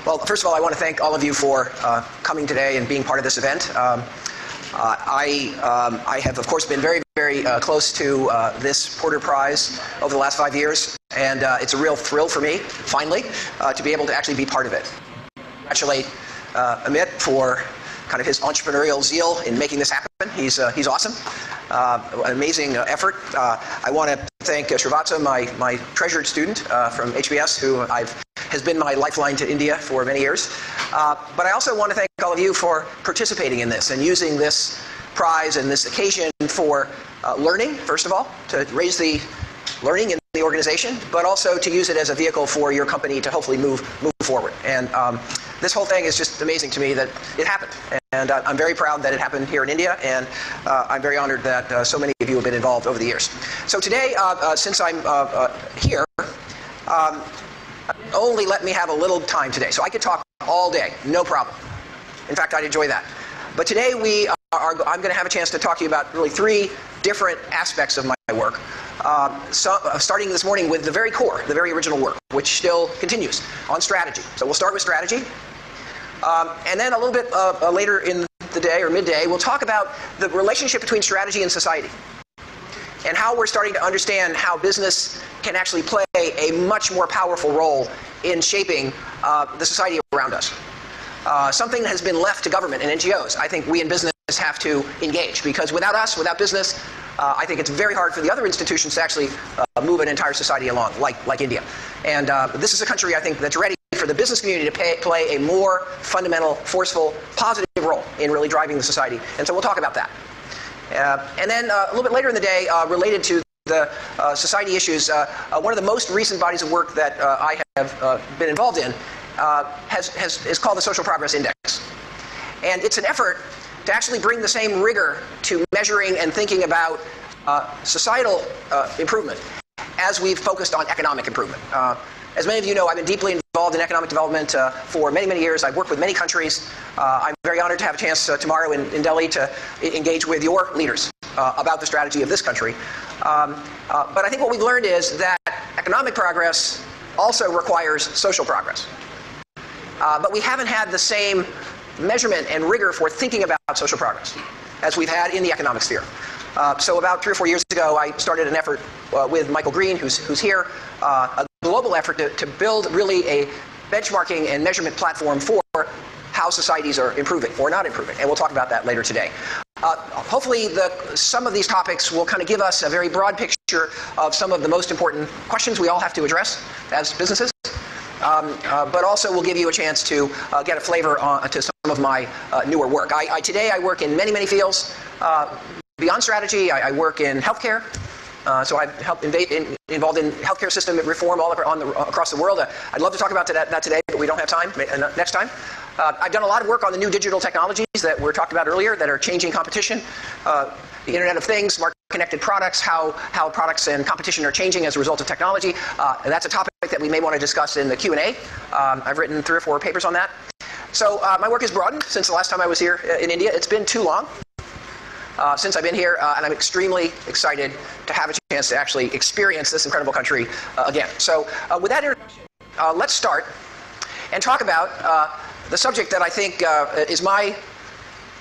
Well, first of all, I want to thank all of you for coming today and being part of this event. I have, of course, been very, very close to this Porter Prize over the last 5 years, and it's a real thrill for me, finally, to be able to actually be part of it. Congratulate Amit for kind of his entrepreneurial zeal in making this happen. He's awesome. An amazing effort. I want to thank Srivatsa, my treasured student from HBS, who has been my lifeline to India for many years. But I also want to thank all of you for participating in this and using this prize and this occasion for learning, first of all, to raise the learning in the organization, but also to use it as a vehicle for your company to hopefully move forward. And this whole thing is just amazing to me that it happened. And I'm very proud that it happened here in India, and I'm very honored that so many of you have been involved over the years. So today, since I'm here, only let me have a little time today. So I could talk all day, no problem. In fact, I'd enjoy that. But today I'm going to have a chance to talk to you about really 3 different aspects of my work. Starting this morning with the very core, the very original work, which still continues on strategy. So we'll start with strategy. And then a little bit later in the day or midday, we'll talk about the relationship between strategy and society, and how we're starting to understand how business can actually play a much more powerful role in shaping the society around us. Something that has been left to government and NGOs. I think we in business have to engage, because without us, without business, I think it's very hard for the other institutions to actually move an entire society along, like India. And this is a country, I think, that's ready for the business community to play a more fundamental, forceful, positive role in really driving the society. And so we'll talk about that. And then a little bit later in the day, related to the society issues, one of the most recent bodies of work that I have been involved in is called the Social Progress Index. And it's an effort to actually bring the same rigor to measuring and thinking about societal improvement as we've focused on economic improvement. As many of you know, I've been deeply involved in economic development for many, many years. I've worked with many countries. I'm very honored to have a chance tomorrow in Delhi to engage with your leaders about the strategy of this country. But I think what we've learned is that economic progress also requires social progress. But we haven't had the same measurement and rigor for thinking about social progress as we've had in the economic sphere. So about 3 or 4 years ago, I started an effort with Michael Green, who's here, a global effort to build really a benchmarking and measurement platform for how societies are improving or not improving. And we'll talk about that later today. Hopefully, some of these topics will kind of give us a very broad picture of some of the most important questions we all have to address as businesses. But also will give you a chance to get a flavor to some of my newer work. Today I work in many, many fields. Beyond strategy, I work in healthcare. So I've involved in healthcare system reform all across the world. I'd love to talk about that today, but we don't have time. Next time. I've done a lot of work on the new digital technologies that were talked about earlier that are changing competition. The Internet of Things, smart connected products, how products and competition are changing as a result of technology. And that's a topic that we may want to discuss in the Q&A. I've written 3 or 4 papers on that. So my work has broadened since the last time I was here in India. It's been too long since I've been here, and I'm extremely excited to have a chance to actually experience this incredible country again. So with that introduction, let's start and talk about the subject that I think is my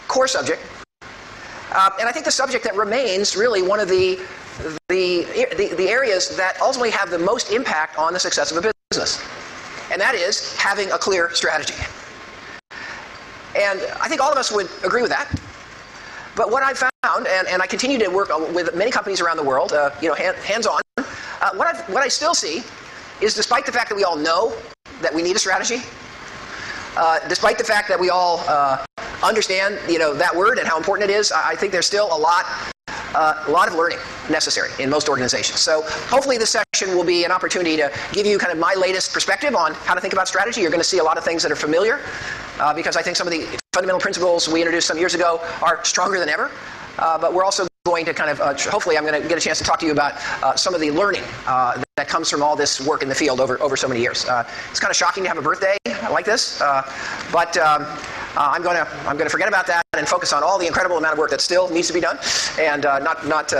core subject. And I think the subject that remains really one of the areas that ultimately have the most impact on the success of a business. And that is having a clear strategy. And I think all of us would agree with that. But what I've found, and I continue to work with many companies around the world, hands-on, what I still see is, despite the fact that we all know that we need a strategy, despite the fact that we all understand that word and how important it is, I think there's still a lot of learning necessary in most organizations. So hopefully this section will be an opportunity to give you kind of my latest perspective on how to think about strategy. You're going to see a lot of things that are familiar because I think some of the fundamental principles we introduced some years ago are stronger than ever. But we're also going to kind of, hopefully I'm going to get a chance to talk to you about some of the learning that comes from all this work in the field over so many years. It's kind of shocking to have a birthday like this, but I'm going to forget about that and focus on all the incredible amount of work that still needs to be done, and not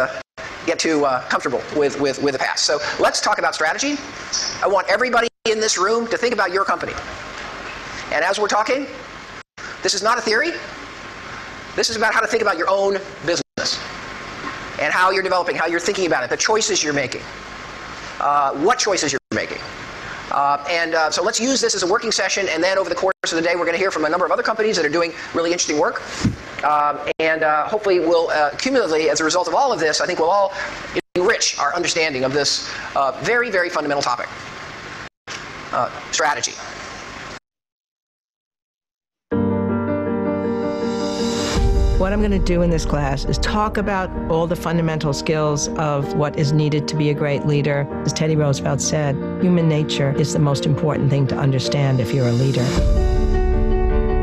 get too comfortable with the past. So let's talk about strategy. I want everybody in this room to think about your company. And as we're talking, this is not a theory. This is about how to think about your own business and how you're developing, how you're thinking about it, the choices you're making, what choices you're making. So let's use this as a working session, and then over the course of the day we're going to hear from a number of other companies that are doing really interesting work. Hopefully we'll cumulatively, as a result of all of this, I think we'll all enrich our understanding of this very, very fundamental topic, strategy. What I'm going to do in this class is talk about all the fundamental skills of what is needed to be a great leader. As Teddy Roosevelt said, human nature is the most important thing to understand if you're a leader.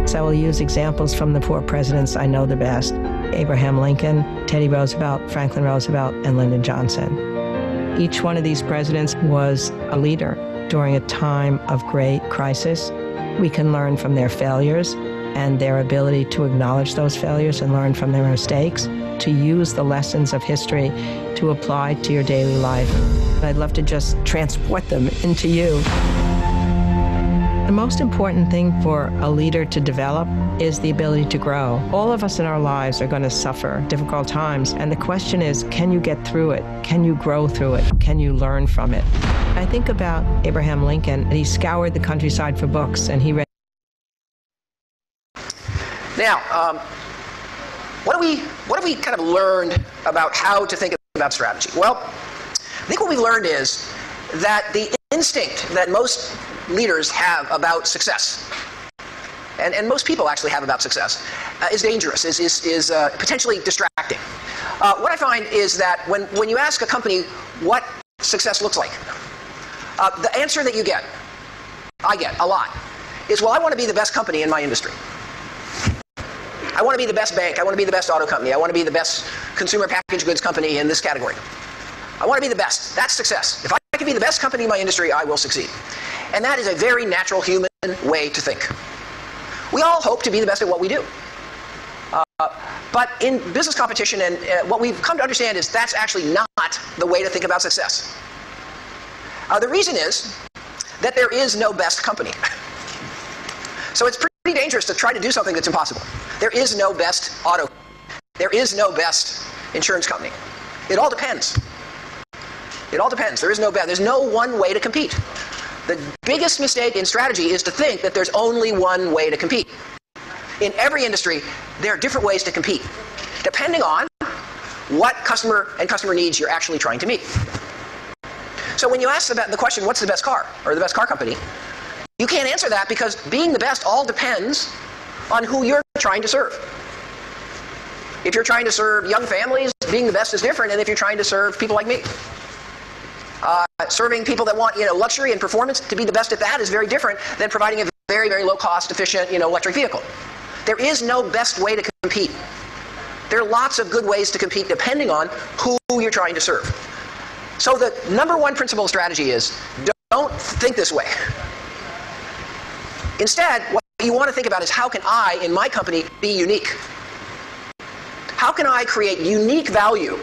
So I will use examples from the 4 presidents I know the best: Abraham Lincoln, Teddy Roosevelt, Franklin Roosevelt, and Lyndon Johnson. Each one of these presidents was a leader during a time of great crisis. We can learn from their failures and their ability to acknowledge those failures and learn from their mistakes, to use the lessons of history to apply to your daily life. I'd love to just transport them into you. The most important thing for a leader to develop is the ability to grow. All of us in our lives are going to suffer difficult times, and the question is, can you get through it? Can you grow through it? Can you learn from it? I think about Abraham Lincoln. He scoured the countryside for books, and he read. Now, what have we kind of learned about how to think about strategy? Well, I think what we've learned is that the instinct that most leaders have about success, and most people actually have about success, is dangerous, is potentially distracting. What I find is that when you ask a company what success looks like, the answer that I get a lot, is, well, I want to be the best company in my industry. I want to be the best bank. I want to be the best auto company. I want to be the best consumer packaged goods company in this category. I want to be the best. That's success. If I can be the best company in my industry, I will succeed. And that is a very natural human way to think. We all hope to be the best at what we do. But in business competition, and what we've come to understand is that's actually not the way to think about success. The reason is that there is no best company. So it's pretty dangerous to try to do something that's impossible. There is no best auto. There is no best insurance company. It all depends. It all depends. There is no best. There's no one way to compete. The biggest mistake in strategy is to think that there's only one way to compete. In every industry, there are different ways to compete, depending on what customer and customer needs you're actually trying to meet. So when you ask about the question, what's the best car, or the best car company, you can't answer that because being the best all depends on who you're trying to serve. If you're trying to serve young families, being the best is different than if you're trying to serve people like me. Serving people that want luxury and performance, to be the best at that is very different than providing a very, very low-cost, efficient electric vehicle. There is no best way to compete. There are lots of good ways to compete depending on who you're trying to serve. So the number one principle of strategy is don't think this way. Instead, what you want to think about is, how can I, in my company, be unique? How can I create unique value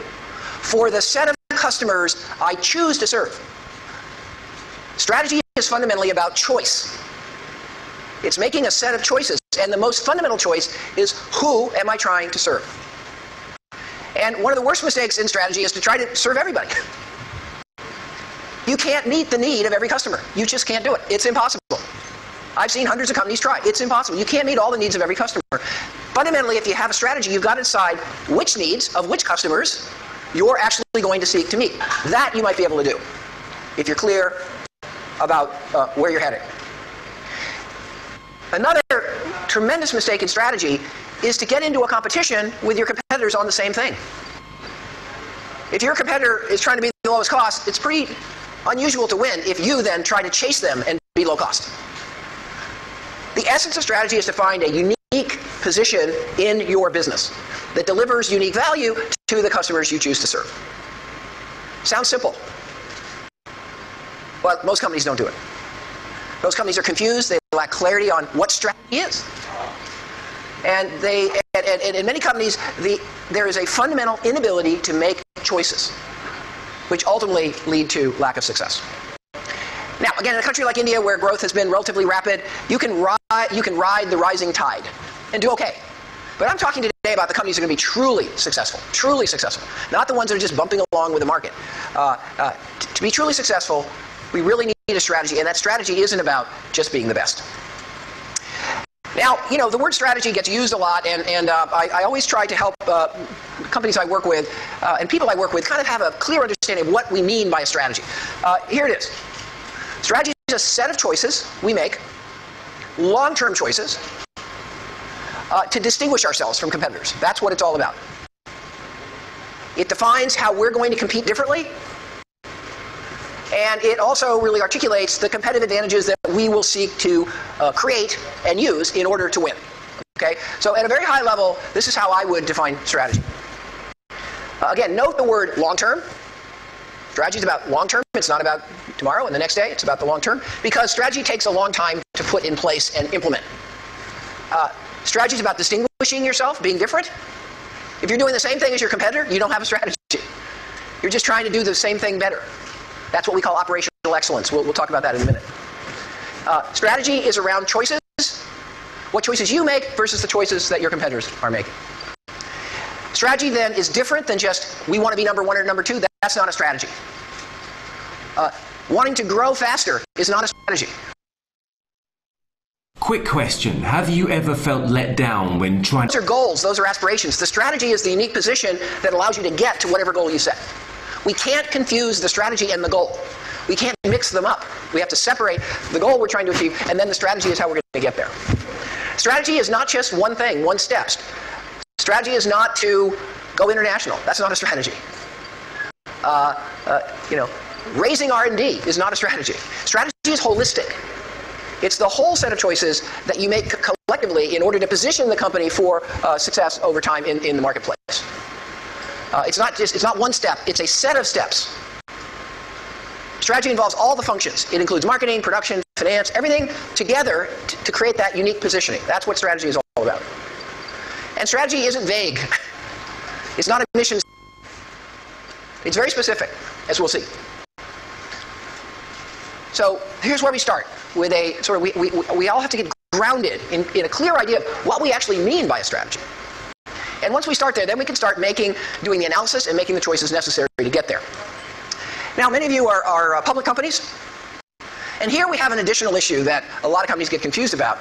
for the set of customers I choose to serve? Strategy is fundamentally about choice. It's making a set of choices, and the most fundamental choice is, who am I trying to serve? And one of the worst mistakes in strategy is to try to serve everybody. You can't meet the need of every customer. You just can't do it. It's impossible. I've seen hundreds of companies try. It's impossible. You can't meet all the needs of every customer. Fundamentally, if you have a strategy, you've got to decide which needs of which customers you're actually going to seek to meet. That you might be able to do if you're clear about where you're heading. Another tremendous mistake in strategy is to get into a competition with your competitors on the same thing. If your competitor is trying to be the lowest cost, it's pretty unusual to win if you then try to chase them and be low cost. The essence of strategy is to find a unique position in your business that delivers unique value to the customers you choose to serve. Sounds simple, but most companies don't do it. Most companies are confused. They lack clarity on what strategy is. And in many companies, there is a fundamental inability to make choices, which ultimately lead to lack of success. Now, again, in a country like India where growth has been relatively rapid, you can ride the rising tide and do okay. But I'm talking today about the companies that are going to be truly successful, not the ones that are just bumping along with the market. To be truly successful, we really need a strategy, and that strategy isn't about just being the best. Now, the word strategy gets used a lot, and I always try to help companies I work with and people I work with kind of have a clear understanding of what we mean by a strategy. Here it is. Strategy is a set of choices we make, long-term choices, to distinguish ourselves from competitors. That's what it's all about. It defines how we're going to compete differently, and it also really articulates the competitive advantages that we will seek to create and use in order to win. Okay? So at a very high level, this is how I would define strategy. Again, note the word long-term. Strategy is about long-term. It's not about tomorrow and the next day. It's about the long-term, because strategy takes a long time to put in place and implement. Strategy is about distinguishing yourself, being different. If you're doing the same thing as your competitor, you don't have a strategy. You're just trying to do the same thing better. That's what we call operational excellence. We'll talk about that in a minute. Strategy is around choices, what choices you make versus the choices that your competitors are making. Strategy then is different than just we want to be number one or number two. That's not a strategy. Wanting to grow faster is not a strategy. Quick question. Have you ever felt let down when trying Those are goals. Those are aspirations. The strategy is the unique position that allows you to get to whatever goal you set. We can't confuse the strategy and the goal. We can't mix them up. We have to separate the goal we're trying to achieve, and then the strategy is how we're going to get there. Strategy is not just one thing, one step. Strategy is not to go international. That's not a strategy. Raising R&D is not a strategy. Strategy is holistic. It's the whole set of choices that you make collectively in order to position the company for success over time in the marketplace. It's not one step. It's a set of steps. Strategy involves all the functions. It includes marketing, production, finance, everything together to create that unique positioning. That's what strategy is all about. And strategy isn't vague. It's not a mission. It's very specific, as we'll see. So here's where we start with a sort of we all have to get grounded in a clear idea of what we actually mean by a strategy. And once we start there, then we can start doing the analysis and making the choices necessary to get there. Now, many of you are public companies, and here we have an additional issue that a lot of companies get confused about,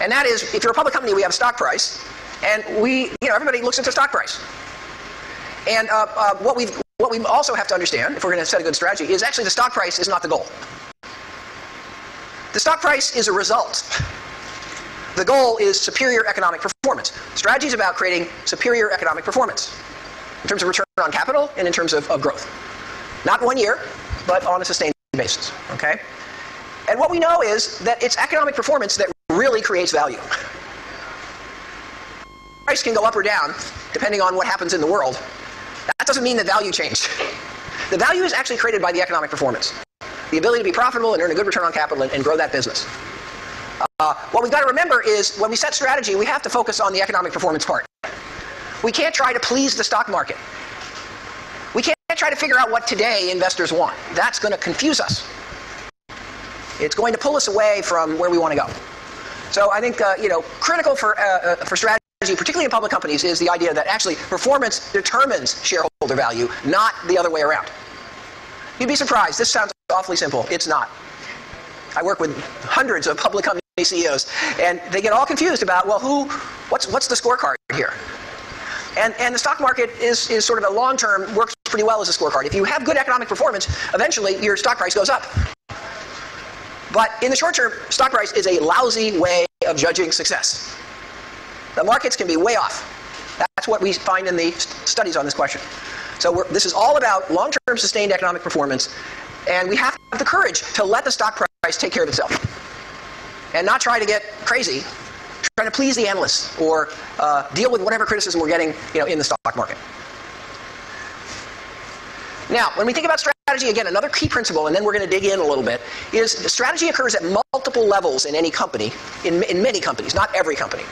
and that is, if you're a public company, we have a stock price, and everybody looks at the stock price. And what we also have to understand, if we're going to set a good strategy, is actually the stock price is not the goal. The stock price is a result. The goal is superior economic performance. Strategy is about creating superior economic performance in terms of return on capital and in terms of growth. Not 1 year, but on a sustained basis. Okay? And what we know is that it's economic performance that really creates value. Price can go up or down depending on what happens in the world. That doesn't mean the value changed. The value is actually created by the economic performance. The ability to be profitable and earn a good return on capital and grow that business. What we've got to remember is when we set strategy, we have to focus on the economic performance part. We can't try to please the stock market. We can't try to figure out what today investors want. That's going to confuse us. It's going to pull us away from where we want to go. So I think critical for strategy, particularly in public companies, is the idea that actually performance determines shareholder value, not the other way around. You'd be surprised. This sounds awfully simple. It's not. I work with hundreds of public company CEOs, and they get all confused about, well, what's the scorecard here? And the stock market is sort of a long-term, works pretty well as a scorecard. If you have good economic performance, eventually your stock price goes up. But in the short term, stock price is a lousy way of judging success. The markets can be way off. That's what we find in the studies on this question. So this is all about long-term sustained economic performance, and we have to have the courage to let the stock price take care of itself and not try to get crazy, trying to please the analysts or deal with whatever criticism we're getting in the stock market. Now, when we think about strategy, again, another key principle, and then we're going to dig in a little bit, is strategy occurs at multiple levels in any company, in many companies, not every company.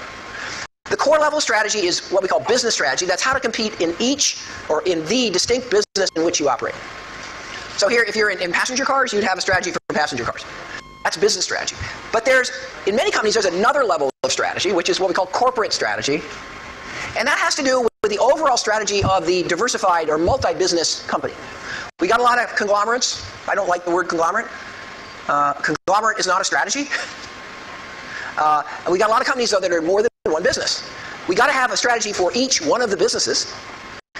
The core level strategy is what we call business strategy. That's how to compete in each or in the distinct business in which you operate. So here, if you're in passenger cars, you'd have a strategy for passenger cars. That's business strategy. But in many companies, there's another level of strategy, which is what we call corporate strategy. And that has to do with the overall strategy of the diversified or multi-business company. We got a lot of conglomerates. I don't like the word conglomerate. Conglomerate is not a strategy. And we got a lot of companies, though, that are more than one business. We got to have a strategy for each one of the businesses,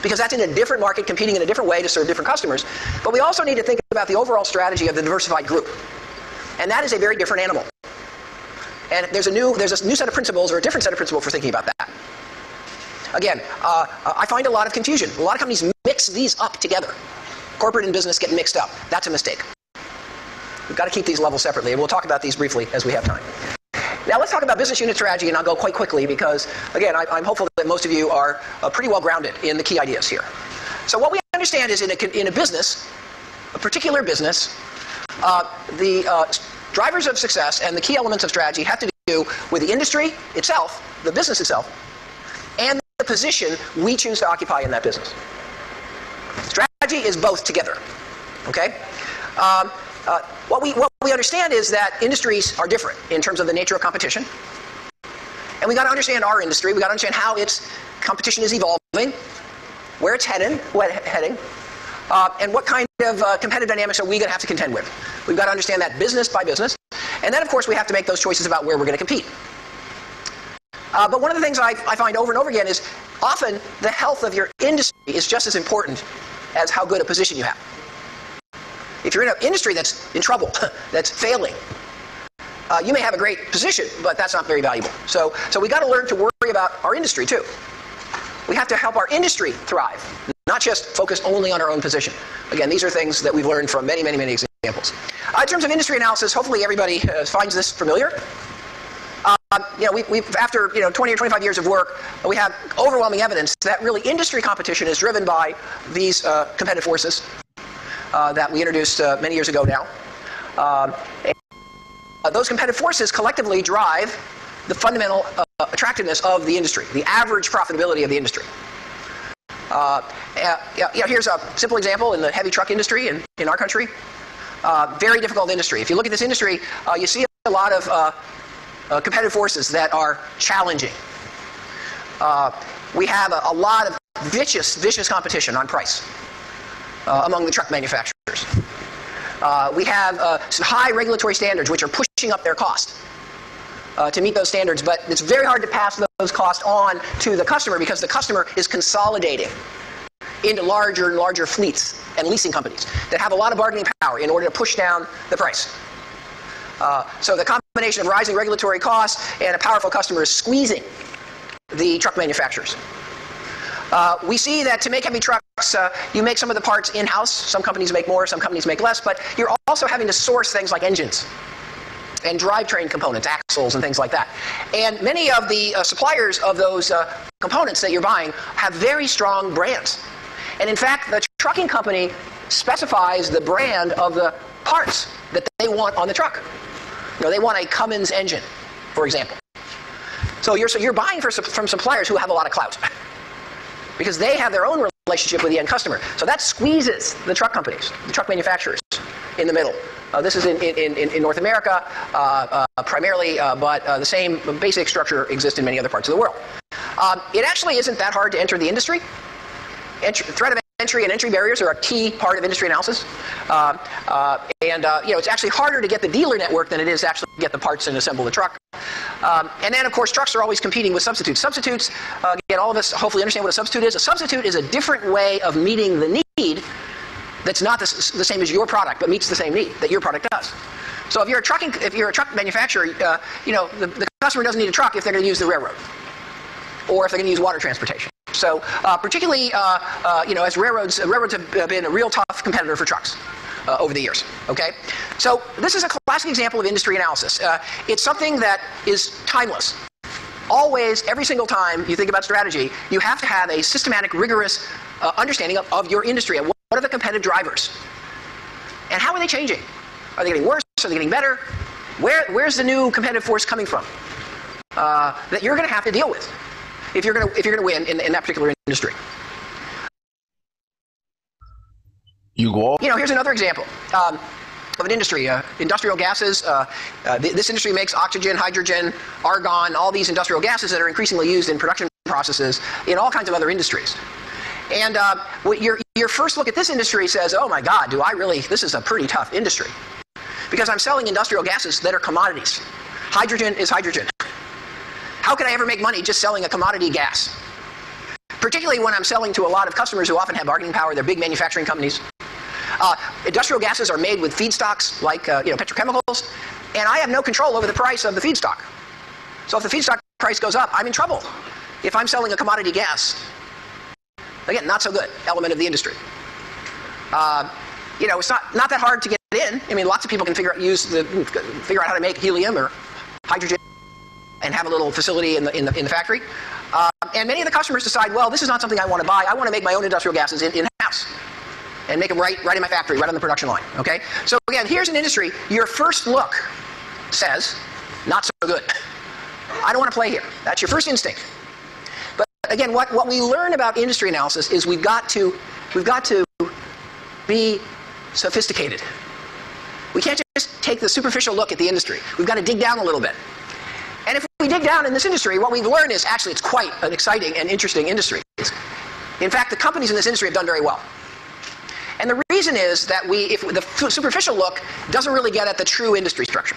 because that's in a different market, competing in a different way to serve different customers. But we also need to think about the overall strategy of the diversified group. And that is a very different animal. And there's a new set of principles, or a different set of principles for thinking about that. Again, I find a lot of confusion. A lot of companies mix these up together. Corporate and business get mixed up. That's a mistake. We've got to keep these levels separately, and we'll talk about these briefly as we have time. Now let's talk about business unit strategy, and I'll go quite quickly because, again, I'm hopeful that most of you are pretty well grounded in the key ideas here. So what we understand is in a business, a particular business, the drivers of success and the key elements of strategy have to do with the industry itself, the business itself, and the position we choose to occupy in that business. Strategy is both together. Okay? What we understand is that industries are different in terms of the nature of competition. And we got to understand our industry. We got to understand how its competition is evolving, where it's heading, and what kind of competitive dynamics are we going to have to contend with. We've got to understand that business by business. And then, of course, we have to make those choices about where we're going to compete. But one of the things I find over and over again is often the health of your industry is just as important as how good a position you have. If you're in an industry that's in trouble, that's failing, you may have a great position, but that's not very valuable. So we got to learn to worry about our industry too. We have to help our industry thrive, not just focus only on our own position. Again, these are things that we've learned from many, many, many examples. In terms of industry analysis, hopefully everybody finds this familiar. We've after 20 or 25 years of work, we have overwhelming evidence that really industry competition is driven by these competitive forces that we introduced many years ago now. Those competitive forces collectively drive the fundamental attractiveness of the industry, the average profitability of the industry. Here's a simple example in the heavy truck industry in our country. Very difficult industry. If you look at this industry, you see a lot of competitive forces that are challenging. We have a lot of vicious competition on price among the truck manufacturers. We have some high regulatory standards which are pushing up their cost to meet those standards, but it's very hard to pass those costs on to the customer because the customer is consolidating into larger and larger fleets and leasing companies that have a lot of bargaining power in order to push down the price. So the combination of rising regulatory costs and a powerful customer is squeezing the truck manufacturers. We see that to make heavy trucks, you make some of the parts in-house. Some companies make more, some companies make less, but you're also having to source things like engines and drivetrain components, axles and things like that. And many of the suppliers of those components that you're buying have very strong brands. And in fact, the trucking company specifies the brand of the parts that they want on the truck. They want a Cummins engine, for example. So you're buying from suppliers who have a lot of clout because they have their own relationship with the end customer. So that squeezes the truck companies, the truck manufacturers in the middle. This is in North America primarily, but the same basic structure exists in many other parts of the world. It actually isn't that hard to enter the industry. Threat of entry and entry barriers are a key part of industry analysis. It's actually harder to get the dealer network than it is to actually get the parts and assemble the truck. And then, of course, trucks are always competing with substitutes. Substitutes, again, all of us hopefully understand what a substitute is. A substitute is a different way of meeting the need that's not the same as your product, but meets the same need that your product does. So if you're a truck manufacturer, the customer doesn't need a truck if they're going to use the railroad, or if they're going to use water transportation. So particularly, as railroads have been a real tough competitor for trucks over the years. Okay, so this is a classic example of industry analysis. It's something that is timeless. Always, every single time you think about strategy, you have to have a systematic, rigorous understanding of your industry and what are the competitive drivers, and how are they changing? Are they getting worse? Are they getting better? Where's the new competitive force coming from that you're going to have to deal with if you're going to win in that particular industry? You go. Here's another example of an industry, industrial gases. This industry makes oxygen, hydrogen, argon, all these industrial gases that are increasingly used in production processes in all kinds of other industries. And your first look at this industry says, oh my God, this is a pretty tough industry. Because I'm selling industrial gases that are commodities. Hydrogen is hydrogen. How can I ever make money just selling a commodity gas? Particularly when I'm selling to a lot of customers who often have bargaining power. They're big manufacturing companies. Industrial gases are made with feedstocks like petrochemicals, and I have no control over the price of the feedstock. So if the feedstock price goes up, I'm in trouble if I'm selling a commodity gas. Again, not so good element of the industry. It's not that hard to get in. I mean, lots of people can figure out how to make helium or hydrogen and have a little facility in the factory. And many of the customers decide, well, this is not something I want to buy. I want to make my own industrial gases in-house and make them right in my factory, right on the production line. Okay? So again, here's an industry. Your first look says, not so good. I don't want to play here. That's your first instinct. But again, what we learn about industry analysis is we've got to be sophisticated. We can't just take the superficial look at the industry. We've got to dig down a little bit. And if we dig down in this industry, what we've learned is actually it's quite an exciting and interesting industry. In fact, the companies in this industry have done very well. And the reason is that if the superficial look doesn't really get at the true industry structure.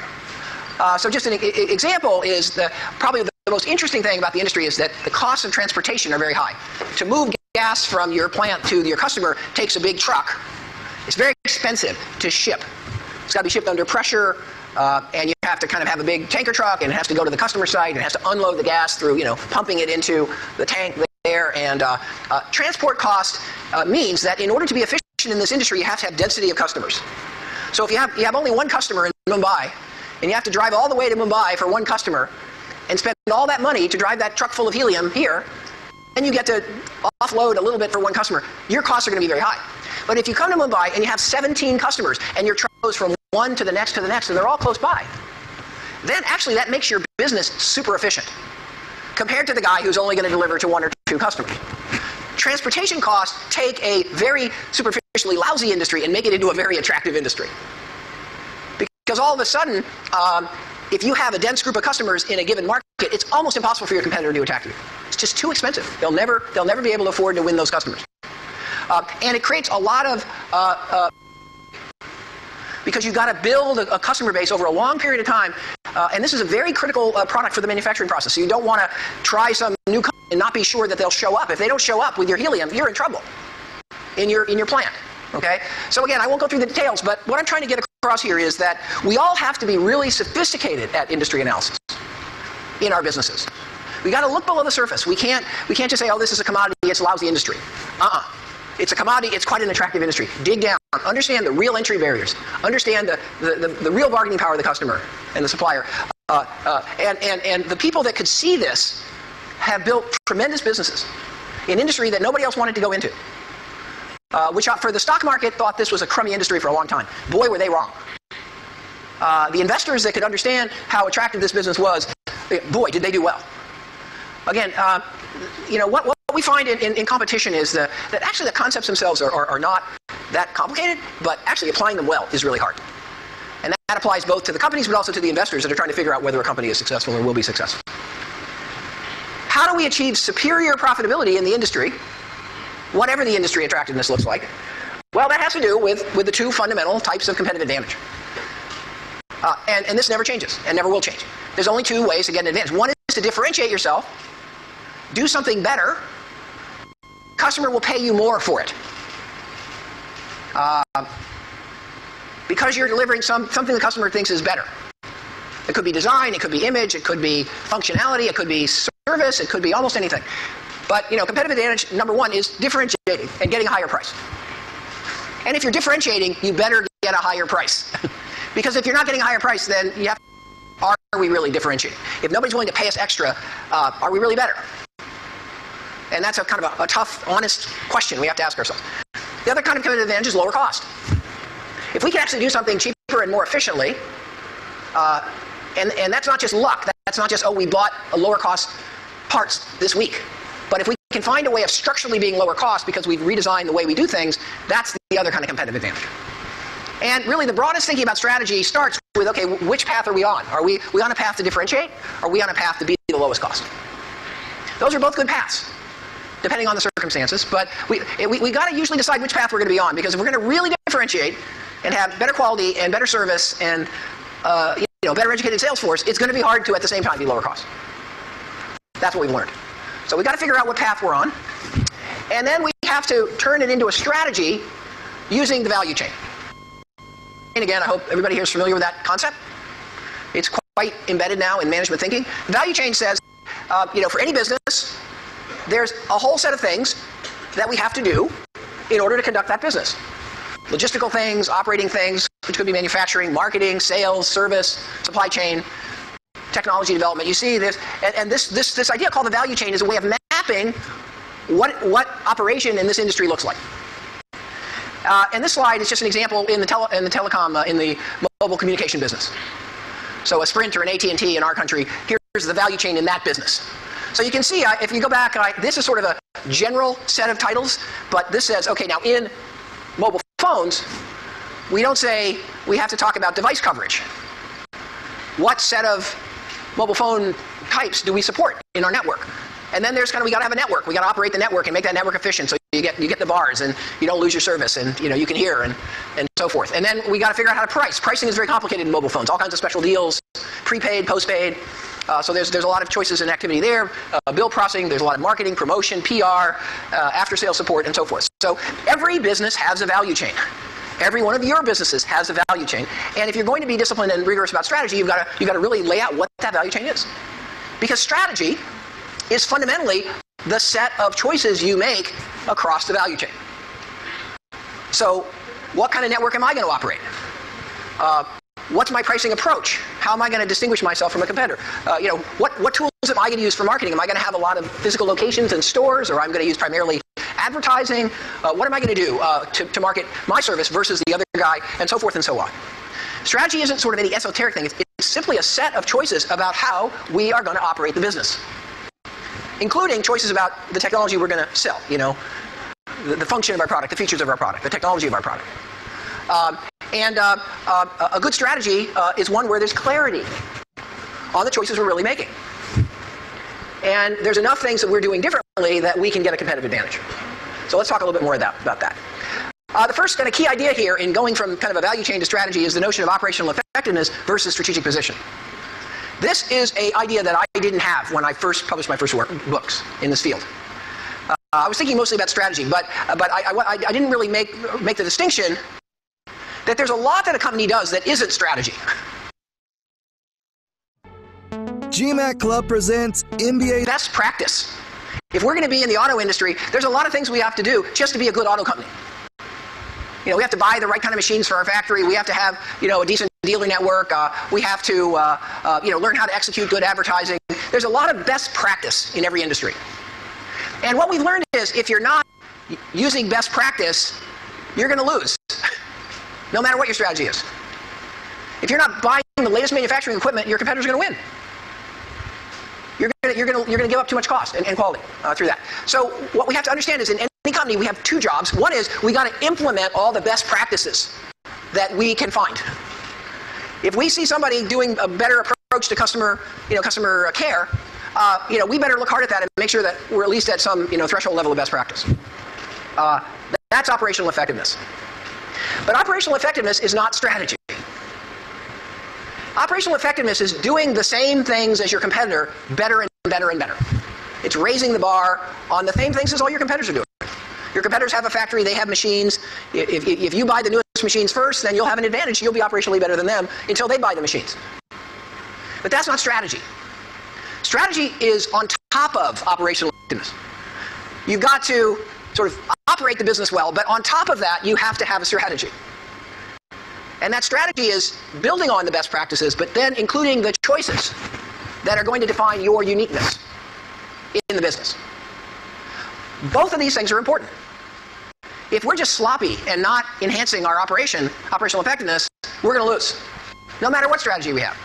So just an example is probably the most interesting thing about the industry is that the costs of transportation are very high. To move gas from your plant to your customer takes a big truck. It's very expensive to ship. It's got to be shipped under pressure, and you have to kind of have a big tanker truck, and it has to go to the customer site, and it has to unload the gas through, pumping it into the tank there. And transport cost means that in order to be efficient in this industry, you have to have density of customers. So if you have only one customer in Mumbai, and you have to drive all the way to Mumbai for one customer, and spend all that money to drive that truck full of helium here, and you get to offload a little bit for one customer, your costs are going to be very high. But if you come to Mumbai and you have 17 customers and your truck goes from one to the next, and they're all close by, then actually that makes your business super efficient compared to the guy who's only going to deliver to one or two customers. Transportation costs take a very superficially lousy industry and make it into a very attractive industry. Because all of a sudden, if you have a dense group of customers in a given market, it's almost impossible for your competitor to attack you. It's just too expensive. They'll never be able to afford to win those customers. And it creates a lot of, because you've got to build a customer base over a long period of time, and this is a very critical product for the manufacturing process. So you don't want to try some new company and not be sure that they'll show up. If they don't show up with your helium, you're in trouble in your plant. Okay? So again, I won't go through the details, but what I'm trying to get across here is that we all have to be really sophisticated at industry analysis in our businesses. We got to look below the surface. We can't just say, oh, this is a commodity, it's a lousy industry. It's a commodity, it's quite an attractive industry. Dig down, understand the real entry barriers, understand the real bargaining power of the customer and the supplier. And the people that could see this have built tremendous businesses in industry that nobody else wanted to go into. Which for the stock market thought this was a crummy industry for a long time. Boy, were they wrong. The investors that could understand how attractive this business was, boy, did they do well. Again, what we find in competition is that actually the concepts themselves are not that complicated, but actually applying them well is really hard. And that applies both to the companies but also to the investors that are trying to figure out whether a company is successful or will be successful. How do we achieve superior profitability in the industry, whatever the industry attractiveness looks like? Well, that has to do with the two fundamental types of competitive advantage. And this never changes and never will change. There's only two ways to get an advantage. One is to differentiate yourself, do something better. Customer will pay you more for it. Because you're delivering something the customer thinks is better. It could be design, it could be image, it could be functionality, it could be service, it could be almost anything. But competitive advantage number one is differentiating and getting a higher price. And if you're differentiating, you better get a higher price. Because if you're not getting a higher price, then you have to, are we really differentiating? If nobody's willing to pay us extra, are we really better? And that's a kind of a tough, honest question we have to ask ourselves. The other kind of competitive advantage is lower cost. If we can actually do something cheaper and more efficiently, and that's not just luck, that's not just, oh, we bought a lower cost parts this week. But if we can find a way of structurally being lower cost because we've redesigned the way we do things, that's the other kind of competitive advantage. And really the broadest thinking about strategy starts with, okay, which path are we on? Are we on a path to differentiate? Are we on a path to be the lowest cost? Those are both good paths, depending on the circumstances, but we got to usually decide which path we're going to be on, because if we're going to really differentiate and have better quality and better service and better educated sales force, it's going to be hard to at the same time be lower cost. That's what we've learned. So we've got to figure out what path we're on, and then we have to turn it into a strategy using the value chain. And again, I hope everybody here is familiar with that concept. It's quite embedded now in management thinking. The value chain says, for any business, there's a whole set of things that we have to do in order to conduct that business. Logistical things, operating things, which could be manufacturing, marketing, sales, service, supply chain, technology development. You see this, and this idea called the value chain is a way of mapping what operation in this industry looks like. And this slide is just an example in the mobile communication business. So a Sprint or an AT&T in our country, here's the value chain in that business. So you can see, if you go back, this is sort of a general set of titles, but this says, okay, now in mobile phones, we don't say we have to talk about device coverage. What set of mobile phone types do we support in our network? And then there's we got to have a network. We got to operate the network and make that network efficient, so you get the bars and you don't lose your service, and you can hear and so forth. And then we got to figure out how to price. Pricing is very complicated in mobile phones. All kinds of special deals, prepaid, postpaid. So there's a lot of choices and activity there. Bill processing. There's a lot of marketing, promotion, PR, after sales support, and so forth. So every business has a value chain. Every one of your businesses has a value chain. And if you're going to be disciplined and rigorous about strategy, you've got to really lay out what that value chain is, because strategy is fundamentally the set of choices you make across the value chain. So what kind of network am I going to operate? What's my pricing approach? How am I going to distinguish myself from a competitor? What tools am I going to use for marketing? Am I going to have a lot of physical locations and stores, or I'm going to use primarily advertising? What am I going to do to market my service versus the other guy, and so forth and so on? Strategy isn't sort of any esoteric thing. It's simply a set of choices about how we are going to operate the business, including choices about the technology we're going to sell, the function of our product, the features of our product, the technology of our product. A good strategy is one where there's clarity on the choices we're really making. And there's enough things that we're doing differently that we can get a competitive advantage. So let's talk a little bit more about that. The first kind of key idea here in going from kind of a value chain to strategy is the notion of operational effectiveness versus strategic position. This is an idea that I didn't have when I first published my first books in this field. I was thinking mostly about strategy, but I didn't really make the distinction that there's a lot that a company does that isn't strategy. GMAT Club presents MBA Best practice. If we're going to be in the auto industry, there's a lot of things we have to do just to be a good auto company. We have to buy the right kind of machines for our factory. We have to have, a decent dealer network. We have to, learn how to execute good advertising. There's a lot of best practice in every industry. And what we've learned is if you're not using best practice, you're going to lose, no matter what your strategy is. If you're not buying the latest manufacturing equipment, your competitor's going to win. You're going to give up too much cost and quality through that. So what we have to understand is in any company we have two jobs. One is we got to implement all the best practices that we can find. If we see somebody doing a better approach to customer care, we better look hard at that and make sure that we're at least at some threshold level of best practice. That's operational effectiveness. But operational effectiveness is not strategy. Operational effectiveness is doing the same things as your competitor better and better and better. It's raising the bar on the same things as all your competitors are doing. Your competitors have a factory, they have machines. If you buy the newest machines first, then you'll have an advantage. You'll be operationally better than them until they buy the machines. But that's not strategy. Strategy is on top of operational effectiveness. You've got to sort of operate the business well, but on top of that, you have to have a strategy. And that strategy is building on the best practices, but then including the choices that are going to define your uniqueness in the business. Both of these things are important. If we're just sloppy and not enhancing our operational effectiveness, we're going to lose, no matter what strategy we have.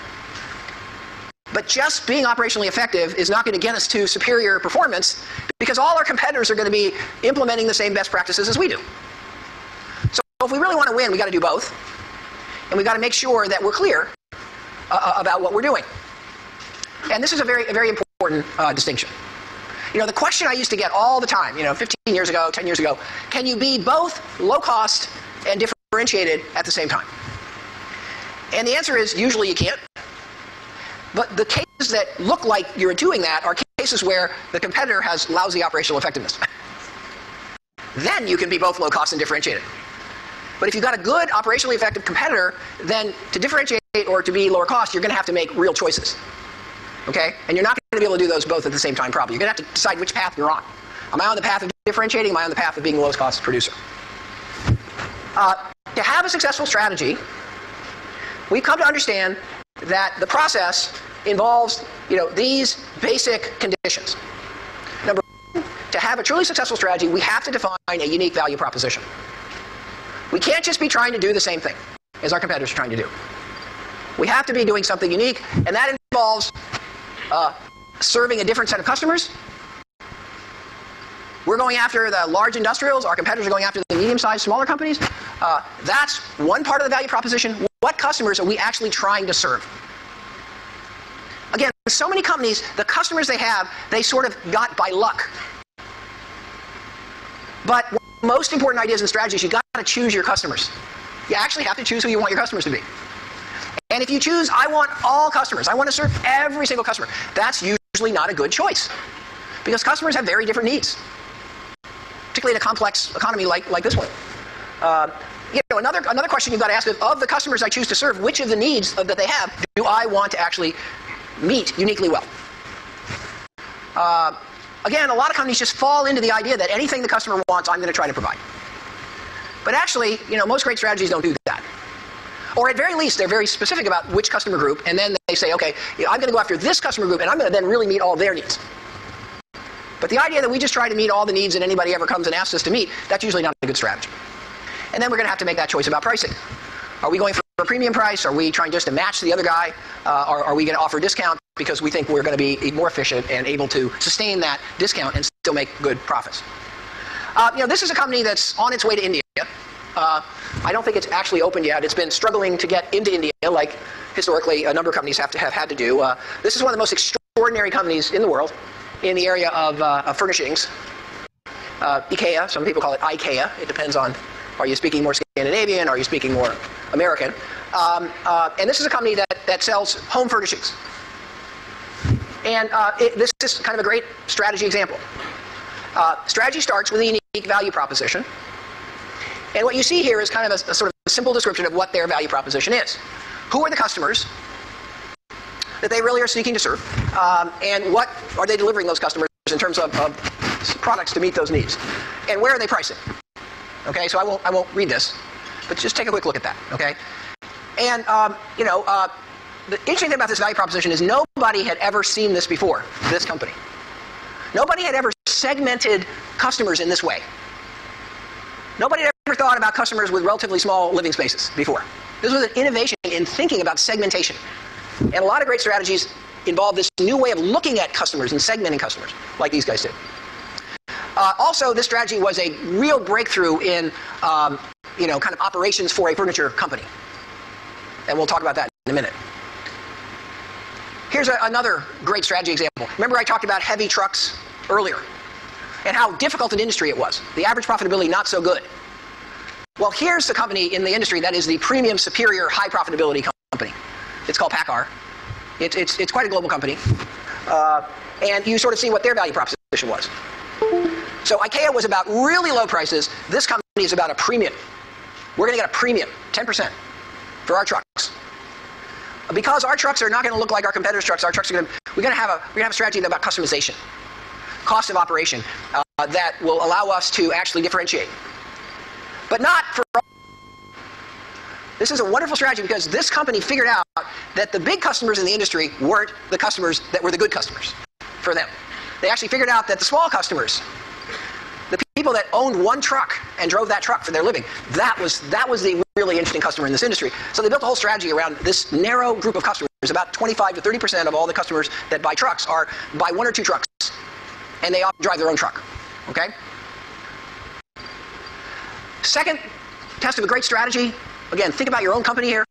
But just being operationally effective is not going to get us to superior performance because all our competitors are going to be implementing the same best practices as we do. So if we really want to win, we've got to do both. And we've got to make sure that we're clear about what we're doing. And this is a very important distinction. The question I used to get all the time, 15 years ago, 10 years ago, can you be both low cost and differentiated at the same time? And the answer is usually you can't. But the cases that look like you're doing that are cases where the competitor has lousy operational effectiveness. Then you can be both low cost and differentiated. But if you've got a good operationally effective competitor, then to differentiate or to be lower cost, you're going to have to make real choices. Okay? And you're not going to be able to do those both at the same time probably. You're going to have to decide which path you're on. Am I on the path of differentiating? Am I on the path of being the lowest cost producer? To have a successful strategy, we've come to understand that the process involves, these basic conditions. Number one, to have a truly successful strategy, we have to define a unique value proposition. We can't just be trying to do the same thing as our competitors are trying to do. We have to be doing something unique, and that involves serving a different set of customers. We're going after the large industrials. Our competitors are going after the medium-sized, smaller companies. That's one part of the value proposition. What customers are we actually trying to serve? Again, so many companies, the customers they have, they sort of got by luck. But one of the most important ideas and strategies, you've got to choose your customers. You actually have to choose who you want your customers to be. And if you choose, I want all customers, I want to serve every single customer, that's usually not a good choice. Because customers have very different needs, particularly in a complex economy like this one. Another question you've got to ask is, of the customers I choose to serve, which of the needs that they have do I want to actually meet uniquely well? Again, a lot of companies just fall into the idea that anything the customer wants, I'm going to try to provide. But actually, most great strategies don't do that. Or at very least, they're very specific about which customer group, and then they say, okay, I'm going to go after this customer group, and I'm going to then really meet all their needs. But the idea that we just try to meet all the needs that anybody ever comes and asks us to meet, that's usually not a good strategy. And then we're going to have to make that choice about pricing. Are we going for a premium price? Are we trying just to match the other guy? Are we going to offer a discount because we think we're going to be more efficient and able to sustain that discount and still make good profits? This is a company that's on its way to India. I don't think it's actually opened yet. It's been struggling to get into India, like historically a number of companies have had to do. This is one of the most extraordinary companies in the world in the area of furnishings. IKEA, some people call it IKEA. It depends on, are you speaking more Scandinavian? Are you speaking more American? And this is a company that sells home furnishings. And this is kind of a great strategy example. Strategy starts with a unique value proposition. And what you see here is kind of a sort of a simple description of what their value proposition is. Who are the customers that they really are seeking to serve? And what are they delivering those customers in terms of products to meet those needs? And where are they pricing? Okay, so I won't read this, but just take a quick look at that, okay? And, the interesting thing about this value proposition is nobody had ever seen this before, this company. Nobody had ever segmented customers in this way. Nobody had ever thought about customers with relatively small living spaces before. This was an innovation in thinking about segmentation. And a lot of great strategies involve this new way of looking at customers and segmenting customers, like these guys did. Also, this strategy was a real breakthrough in, kind of operations for a furniture company. And we'll talk about that in a minute. Here's another great strategy example. Remember I talked about heavy trucks earlier and how difficult an industry it was. The average profitability not so good. Well, here's the company in the industry that is the premium, superior, high profitability company. It's called PACCAR. It's quite a global company. And you sort of see what their value proposition was. So IKEA was about really low prices. This company is about a premium. We're going to get a premium, 10%, for our trucks. Because our trucks are not going to look like our competitors' trucks, we're going to have a strategy about customization, cost of operation, that will allow us to actually differentiate. But not for all. This is a wonderful strategy because this company figured out that the big customers in the industry weren't the customers that were the good customers for them. They actually figured out that the small customers, the people that owned one truck and drove that truck for their living. That was the really interesting customer in this industry. So they built a whole strategy around this narrow group of customers. About 25 to 30% of all the customers that buy trucks buy one or two trucks, and they often drive their own truck. Okay. Second test of a great strategy. Again, think about your own company here.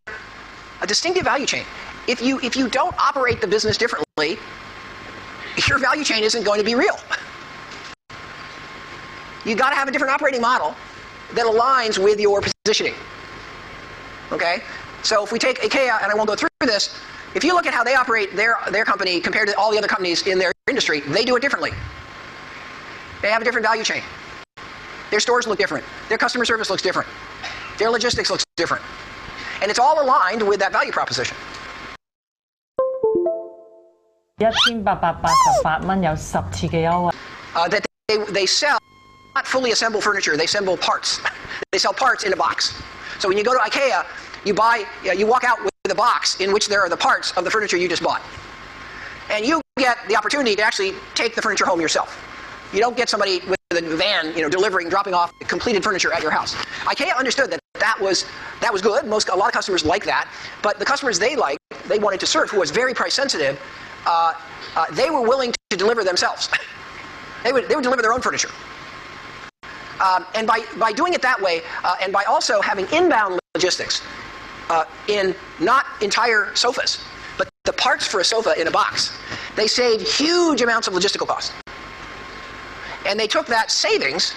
A distinctive value chain. If you don't operate the business differently, your value chain isn't going to be real. You got to have a different operating model that aligns with your positioning. Okay? So if we take IKEA, and I won't go through this, if you look at how they operate their company compared to all the other companies in their industry, they do it differently. They have a different value chain. Their stores look different. Their customer service looks different. Their logistics looks different. And it's all aligned with that value proposition. 1888蚊有10次嘅優惠。 That they sell not fully assembled furniture. They assemble parts. They sell parts in a box. So when you go to IKEA, you walk out with a box in which there are the parts of the furniture you just bought. And you get the opportunity to actually take the furniture home yourself. You don't get somebody with a van, delivering, dropping off completed furniture at your house. IKEA understood that was good. A lot of customers like that. But the customers they wanted to serve, who was very price sensitive, they were willing to deliver themselves. They would deliver their own furniture. And by doing it that way, and by also having inbound logistics in not entire sofas, but the parts for a sofa in a box, they saved huge amounts of logistical costs. And they took that savings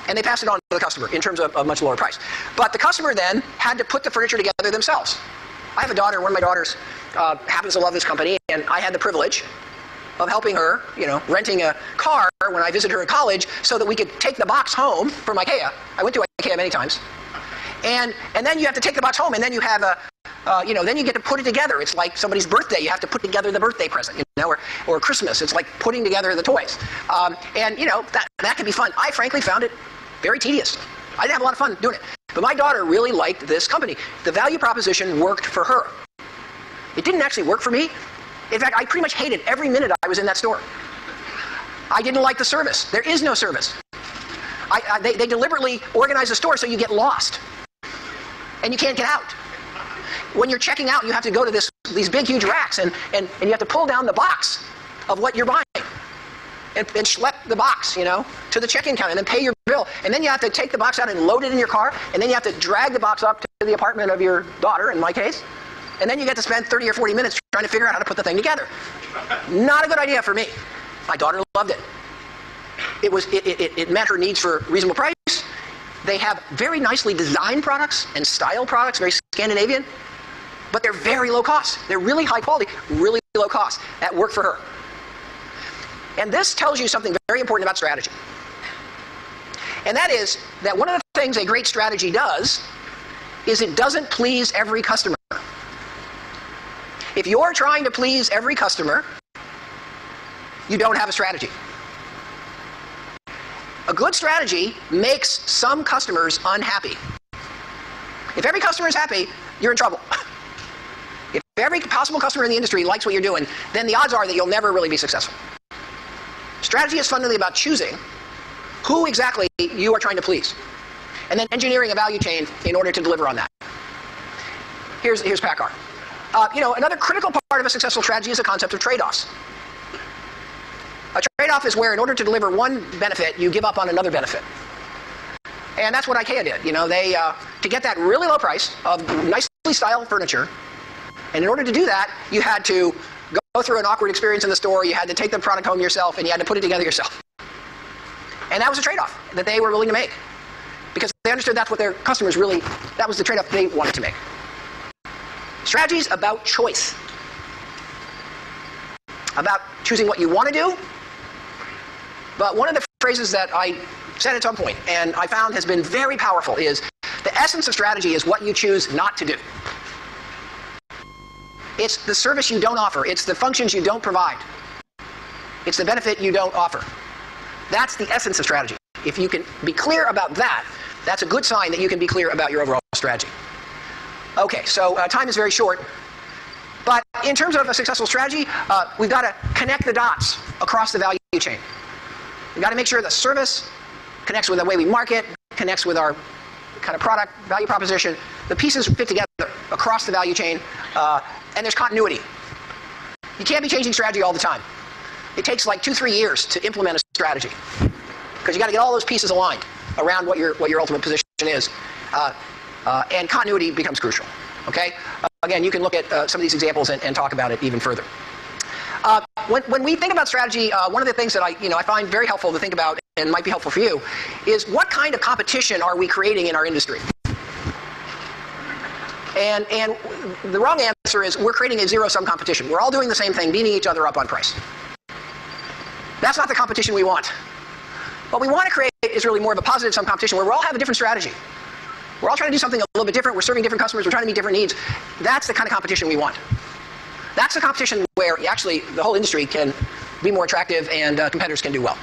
and they passed it on to the customer in terms of a much lower price. But the customer then had to put the furniture together themselves. I have a daughter. One of my daughters happens to love this company, and I had the privilege of helping her, renting a car when I visited her in college so that we could take the box home from IKEA. I went to IKEA many times. And then you have to take the box home, and then you have then you get to put it together. It's like somebody's birthday. You have to put together the birthday present, or Christmas. It's like putting together the toys. And that can be fun. I frankly found it very tedious. I didn't have a lot of fun doing it. But my daughter really liked this company. The value proposition worked for her. It didn't actually work for me. In fact, I pretty much hated every minute I was in that store. I didn't like the service. There is no service. They deliberately organize the store so you get lost. And you can't get out. When you're checking out, you have to go to these big, huge racks, and you have to pull down the box of what you're buying. And schlep the box, to the check-in counter, and then pay your bill. And then you have to take the box out and load it in your car, and then you have to drag the box up to the apartment of your daughter, in my case. And then you get to spend 30 or 40 minutes trying to figure out how to put the thing together. Not a good idea for me. My daughter loved it. It met her needs for reasonable price. They have very nicely designed products and style products, very Scandinavian, but they're very low cost. They're really high quality, really low cost. That worked for her. And this tells you something very important about strategy. And that is that one of the things a great strategy does is it doesn't please every customer. If you're trying to please every customer, you don't have a strategy. A good strategy makes some customers unhappy. If every customer is happy, you're in trouble. If every possible customer in the industry likes what you're doing, then the odds are that you'll never really be successful. Strategy is fundamentally about choosing who exactly you are trying to please, and then engineering a value chain in order to deliver on that. Here's PACCAR. Another critical part of a successful strategy is the concept of trade-offs. A trade-off is where, in order to deliver one benefit, you give up on another benefit. And that's what IKEA did. They to get that really low price of nicely styled furniture, and in order to do that, you had to go through an awkward experience in the store, you had to take the product home yourself, and you had to put it together yourself. And that was a trade-off that they were willing to make, because they understood that's what their customers that was the trade-off they wanted to make. Strategy's about choice. About choosing what you want to do. But one of the phrases that I said at some point, and I found has been very powerful, is the essence of strategy is what you choose not to do. It's the service you don't offer. It's the functions you don't provide. It's the benefit you don't offer. That's the essence of strategy. If you can be clear about that, that's a good sign that you can be clear about your overall strategy. Okay, so time is very short. But in terms of a successful strategy, we've got to connect the dots across the value chain. We've got to make sure the service, connects with the way we market, connects with our kind of product value proposition. The pieces fit together across the value chain, and there's continuity. You can't be changing strategy all the time. It takes like 2-3 years to implement a strategy, because you got to get all those pieces aligned around what your ultimate position is, and continuity becomes crucial. Okay. Again, you can look at some of these examples and talk about it even further. When we think about strategy, one of the things that I find very helpful to think about, and might be helpful for you, is what kind of competition are we creating in our industry? And the wrong answer is we're creating a zero-sum competition. We're all doing the same thing, beating each other up on price. That's not the competition we want. What we want to create is really more of a positive-sum competition where we all have a different strategy. We're all trying to do something a little bit different. We're serving different customers. We're trying to meet different needs. That's the kind of competition we want. That's the competition where actually the whole industry can be more attractive and competitors can do well.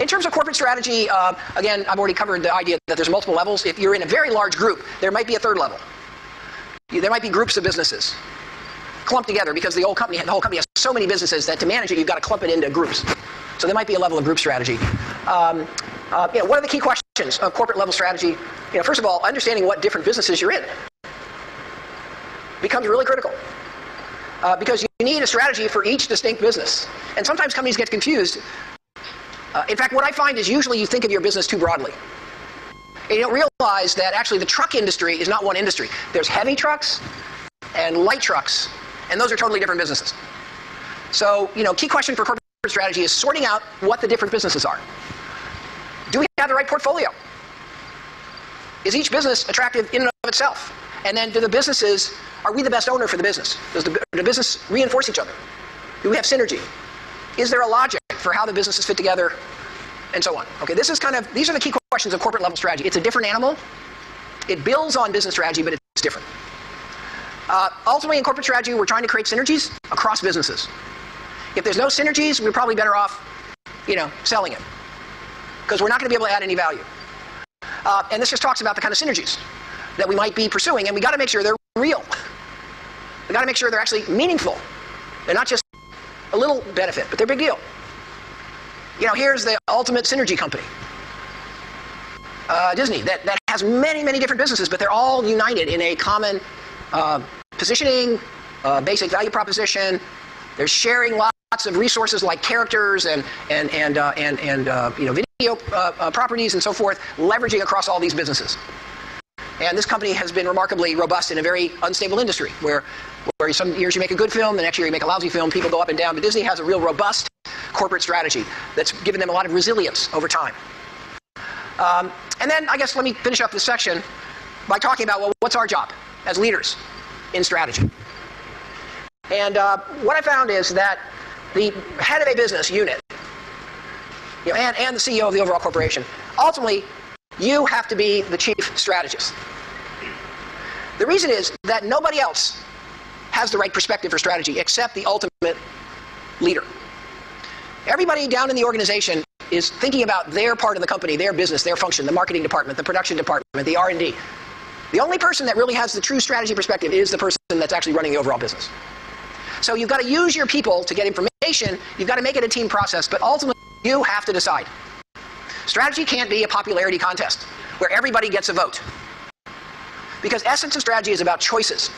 In terms of corporate strategy, again, I've already covered the idea that there's multiple levels. If you're in a very large group, there might be a third level. There might be groups of businesses clumped together because the whole company has so many businesses that to manage it, you've got to clump it into groups. So there might be a level of group strategy. What are the key questions of corporate level strategy? First of all, understanding what different businesses you're in becomes really critical. Because you need a strategy for each distinct business. And sometimes companies get confused. In fact, what I find is usually you think of your business too broadly. And you don't realize that actually the truck industry is not one industry. There's heavy trucks and light trucks, and those are totally different businesses. So, key question for corporate strategy is sorting out what the different businesses are. Do we have the right portfolio? Is each business attractive in and of itself? And then are we the best owner for the business? Does the business reinforce each other? Do we have synergy? Is there a logic for how the businesses fit together? And so on. Okay, these are the key questions of corporate level strategy. It's a different animal. It builds on business strategy, but it's different. Ultimately, in corporate strategy, we're trying to create synergies across businesses. If there's no synergies, we're probably better off, selling it, because we're not going to be able to add any value. And this just talks about the kind of synergies that we might be pursuing, and we got to make sure they're real. We got to make sure they're actually meaningful. They're not just a little benefit, but they're a big deal. Here's the ultimate synergy company, Disney, that has many, many different businesses, but they're all united in a common positioning, basic value proposition. They're sharing lots of resources like characters and video properties and so forth, leveraging across all these businesses. And this company has been remarkably robust in a very unstable industry, where some years you make a good film, the next year you make a lousy film, people go up and down. But Disney has a real robust corporate strategy that's given them a lot of resilience over time. And then I guess let me finish up this section by talking about, what's our job as leaders in strategy? And what I found is that the head of a business unit, and the CEO of the overall corporation, ultimately, you have to be the chief strategist. The reason is that nobody else has the right perspective for strategy except the ultimate leader. Everybody down in the organization is thinking about their part of the company, their business, their function, the marketing department, the production department, the R&D. The only person that really has the true strategy perspective is the person that's actually running the overall business. So you've got to use your people to get information. You've got to make it a team process, but ultimately you have to decide. Strategy can't be a popularity contest where everybody gets a vote. Because essence of strategy is about choices.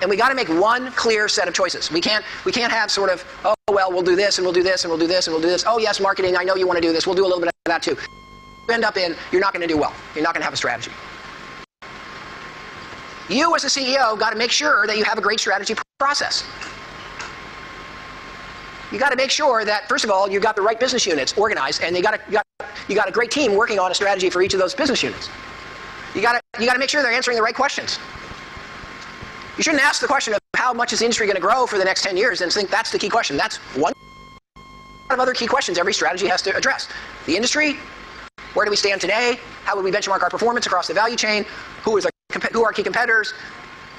And we got to make one clear set of choices. We can't have sort of, oh, well, we'll do this, and we'll do this, and we'll do this, and we'll do this. Oh, yes, marketing, I know you want to do this. We'll do a little bit of that too. You end up you're not going to do well. You're not going to have a strategy. You as a CEO got to make sure that you have a great strategy process. You got to make sure that, first of all, you've got the right business units organized, and you got a great team working on a strategy for each of those business units. You got to make sure they're answering the right questions. You shouldn't ask the question of how much is the industry going to grow for the next 10 years and think that's the key question. That's one of other key questions every strategy has to address. The industry, where do we stand today? How would we benchmark our performance across the value chain? Who are our key competitors?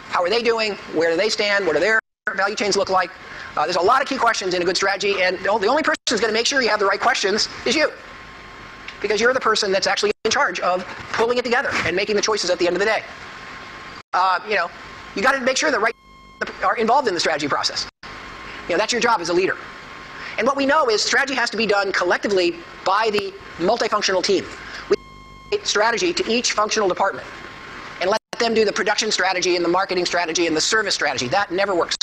How are they doing? Where do they stand? What do their value chains look like? There's a lot of key questions in a good strategy, and the only person who's going to make sure you have the right questions is you. Because you're the person that's actually in charge of pulling it together and making the choices at the end of the day. You got to make sure the right are involved in the strategy process. That's your job as a leader. And what we know is strategy has to be done collectively by the multifunctional team. We give strategy to each functional department and let them do the production strategy and the marketing strategy and the service strategy. That never works.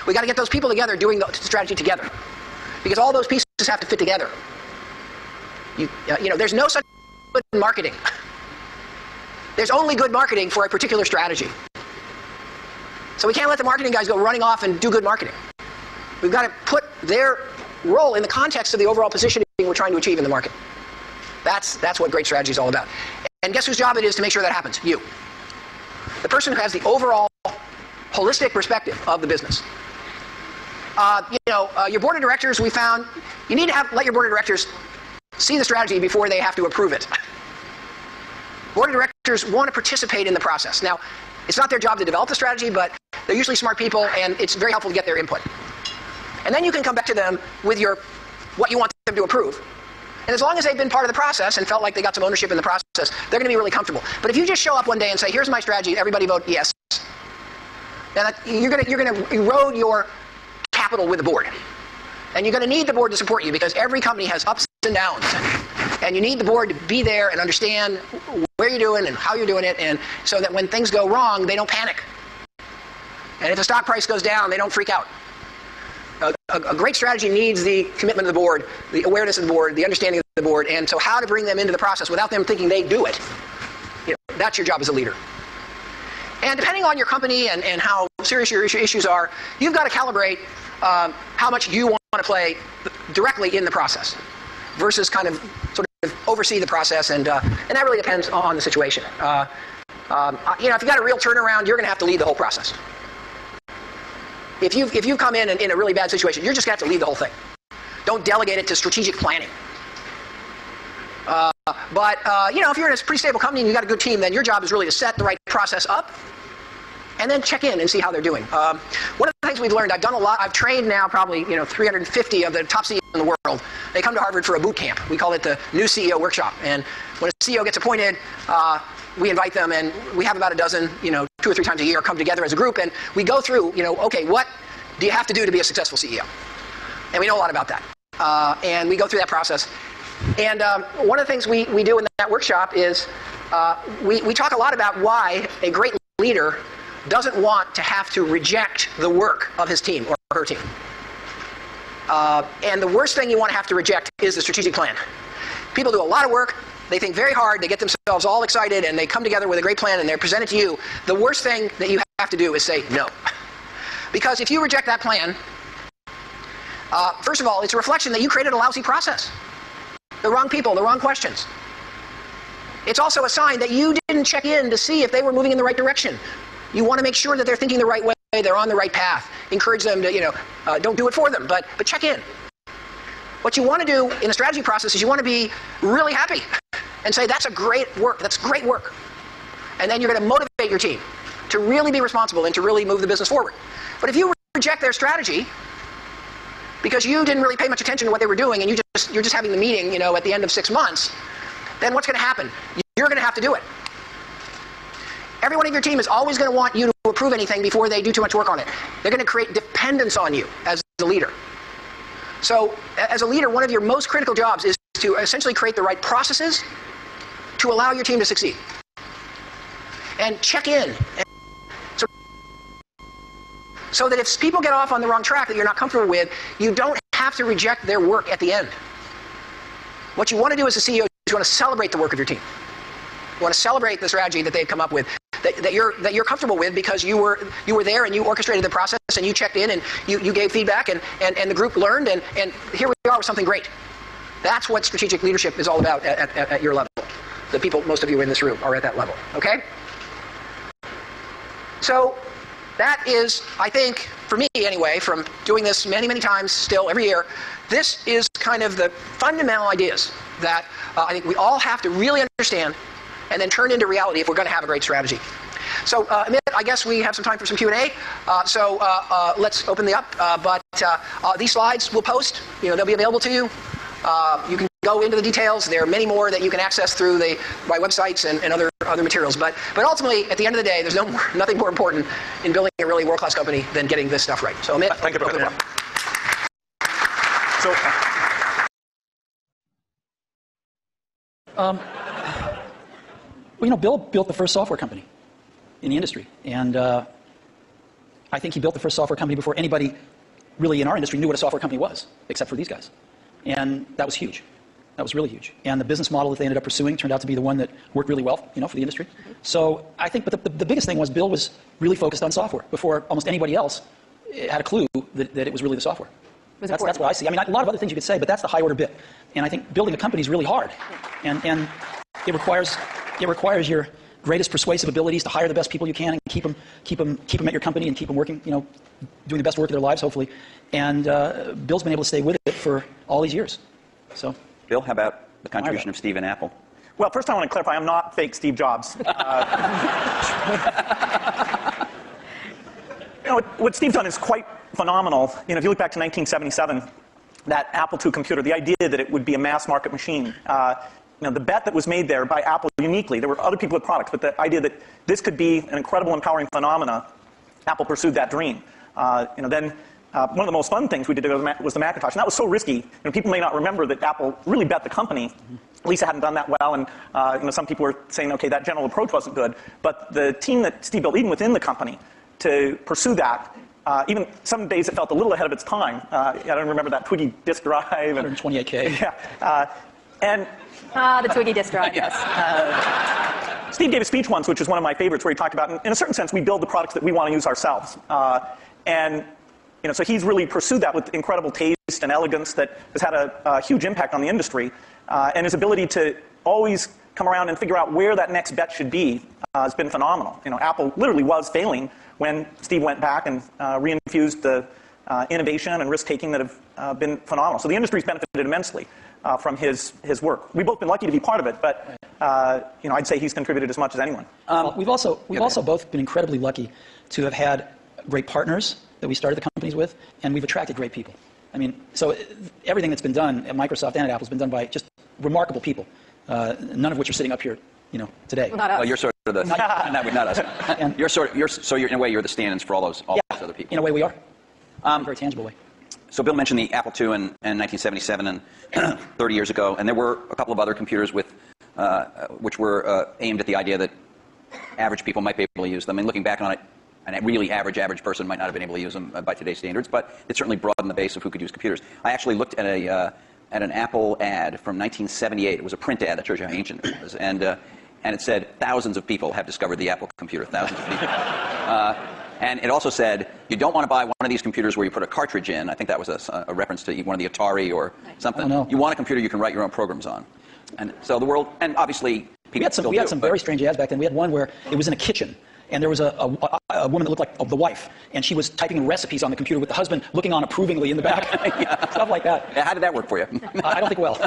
We got to get those people together doing the strategy together, because all those pieces have to fit together. You know, there's no such good marketing. There's only good marketing for a particular strategy. So we can't let the marketing guys go running off and do good marketing. We've got to put their role in the context of the overall positioning we're trying to achieve in the market. That's what great strategy is all about. And guess whose job it is to make sure that happens? You. The person who has the overall holistic perspective of the business. Your board of directors, we found, you need to let your board of directors see the strategy before they have to approve it. Board of directors want to participate in the process. Now, it's not their job to develop the strategy, but they're usually smart people, and it's very helpful to get their input. And then you can come back to them with what you want them to approve. And as long as they've been part of the process and felt like they got some ownership in the process, they're going to be really comfortable. But if you just show up one day and say, here's my strategy, everybody vote yes, then you're going to erode your capital with the board. And you're going to need the board to support you, because every company has ups and downs. And you need the board to be there and understand where you're doing and how you're doing it, and so that when things go wrong, they don't panic. And if the stock price goes down, they don't freak out. A great strategy needs the commitment of the board, the awareness of the board, the understanding of the board, and so how to bring them into the process without them thinking they do it. That's your job as a leader. And depending on your company and how serious your issues are, you've got to calibrate how much you want to play directly in the process versus kind of sort of oversee the process, and that really depends on the situation. If you've got a real turnaround, you're going to have to lead the whole process. If you come in a really bad situation, you're just going to have to lead the whole thing. Don't delegate it to strategic planning. If you're in a pretty stable company and you've got a good team, then your job is really to set the right process up and then check in and see how they're doing. One of the things we've learned, I've done a lot, I've trained now probably 350 of the top CEOs in the world. They come to Harvard for a boot camp. We call it the New CEO Workshop. And when a CEO gets appointed, we invite them, and we have about a dozen, 2 or 3 times a year, come together as a group, and we go through, okay, what do you have to do to be a successful CEO? And we know a lot about that. And we go through that process. And one of the things we do in that workshop is we talk a lot about why a great leader doesn't want to have to reject the work of his team or her team. And the worst thing you want to have to reject is the strategic plan. People do a lot of work. They think very hard. They get themselves all excited, and they come together with a great plan, and they're presented to you. The worst thing that you have to do is say no. Because if you reject that plan, first of all, it's a reflection that you created a lousy process. The wrong people, the wrong questions. It's also a sign that you didn't check in to see if they were moving in the right direction. You want to make sure that they're thinking the right way, they're on the right path. Encourage them to, don't do it for them, but check in. What you want to do in a strategy process is you want to be really happy and say, that's great work. And then you're going to motivate your team to really be responsible and to really move the business forward. But if you reject their strategy because you didn't really pay much attention to what they were doing, and you're just having the meeting, at the end of 6 months, then what's going to happen? You're going to have to do it. Everyone in your team is always going to want you to approve anything before they do too much work on it. They're going to create dependence on you as a leader. So as a leader, one of your most critical jobs is to essentially create the right processes to allow your team to succeed. And check in. So that if people get off on the wrong track that you're not comfortable with, you don't have to reject their work at the end. What you want to do as a CEO is you want to celebrate the work of your team. You want to celebrate the strategy that they've come up with, that you're comfortable with, because you were there and you orchestrated the process and you checked in and you gave feedback and the group learned, and here we are with something great. That's what strategic leadership is all about at your level. The people, most of you in this room, are at that level. Okay? So that is, I think, for me anyway, from doing this many, many times still every year, this is kind of the fundamental ideas that I think we all have to really understand and then turn into reality if we're going to have a great strategy. So, Amit, I guess we have some time for some Q&A. So let's open the up. But these slides we'll post. They'll be available to you. You can go into the details. There are many more that you can access through my websites and other materials. But ultimately, at the end of the day, there's nothing more important in building a really world-class company than getting this stuff right. So, Amit, thank you, Professor. Well, Bill built the first software company in the industry, and I think he built the first software company before anybody really in our industry knew what a software company was, except for these guys. And that was huge. That was really huge. And the business model that they ended up pursuing turned out to be the one that worked really well, for the industry. So I think, but the biggest thing was Bill was really focused on software before almost anybody else had a clue that it was really the software. That's what I see. I mean, a lot of other things you could say, but that's the high order bit. And I think building a company is really hard. And it requires your greatest persuasive abilities to hire the best people you can and keep them at your company and keep them working, doing the best work of their lives, hopefully. And Bill's been able to stay with it for all these years. So, Bill, how about the contribution of Steve and Apple? Well, first I want to clarify, I'm not fake Steve Jobs. What Steve's done is quite phenomenal. If you look back to 1977, that Apple II computer, the idea that it would be a mass market machine, the bet that was made there by Apple uniquely, there were other people with products, but the idea that this could be an incredible, empowering phenomena, Apple pursued that dream. Then one of the most fun things we did was the Macintosh, and that was so risky. People may not remember that Apple really bet the company. Lisa hadn't done that well, and some people were saying, okay, that general approach wasn't good. But the team that Steve built, even within the company, to pursue that, even some days it felt a little ahead of its time. I don't remember that Twiggy disk drive. 128K. Yeah. The Twiggy disk drive, yes. Steve gave a speech once, which is one of my favorites, where he talked about, in a certain sense, we build the products that we want to use ourselves. So he's really pursued that with incredible taste and elegance that has had a huge impact on the industry. And his ability to always come around and figure out where that next bet should be has been phenomenal. Apple literally was failing when Steve went back and reinfused the innovation and risk-taking that have been phenomenal. So the industry's benefited immensely from his work. We've both been lucky to be part of it, but I'd say he's contributed as much as anyone. We've also both been incredibly lucky to have had great partners that we started the companies with, and we've attracted great people. I mean, so everything that's been done at Microsoft and at Apple has been done by just remarkable people, none of which are sitting up here, today. Well, not us. Well, you're sort of the not us. And you're in a way you're the stand-ins for all those other people. In a way, we are. In a very tangible way. So Bill mentioned the Apple II in 1977 and 30 years ago, and there were a couple of other computers which were aimed at the idea that average people might be able to use them. And looking back on it, a really average person might not have been able to use them by today's standards, but it certainly broadened the base of who could use computers. I actually looked at an Apple ad from 1978. It was a print ad that shows you how ancient it was, and it said thousands of people have discovered the Apple computer. Thousands of people. And it also said, you don't want to buy one of these computers where you put a cartridge in. I think that was a reference to one of the Atari or something. Oh, no. You want a computer you can write your own programs on. And so the world, and obviously people we had some very strange ads back then. We had one where it was in a kitchen, and there was a woman that looked like the wife, and she was typing recipes on the computer with the husband looking on approvingly in the back. Stuff like that. How did that work for you? I don't think well.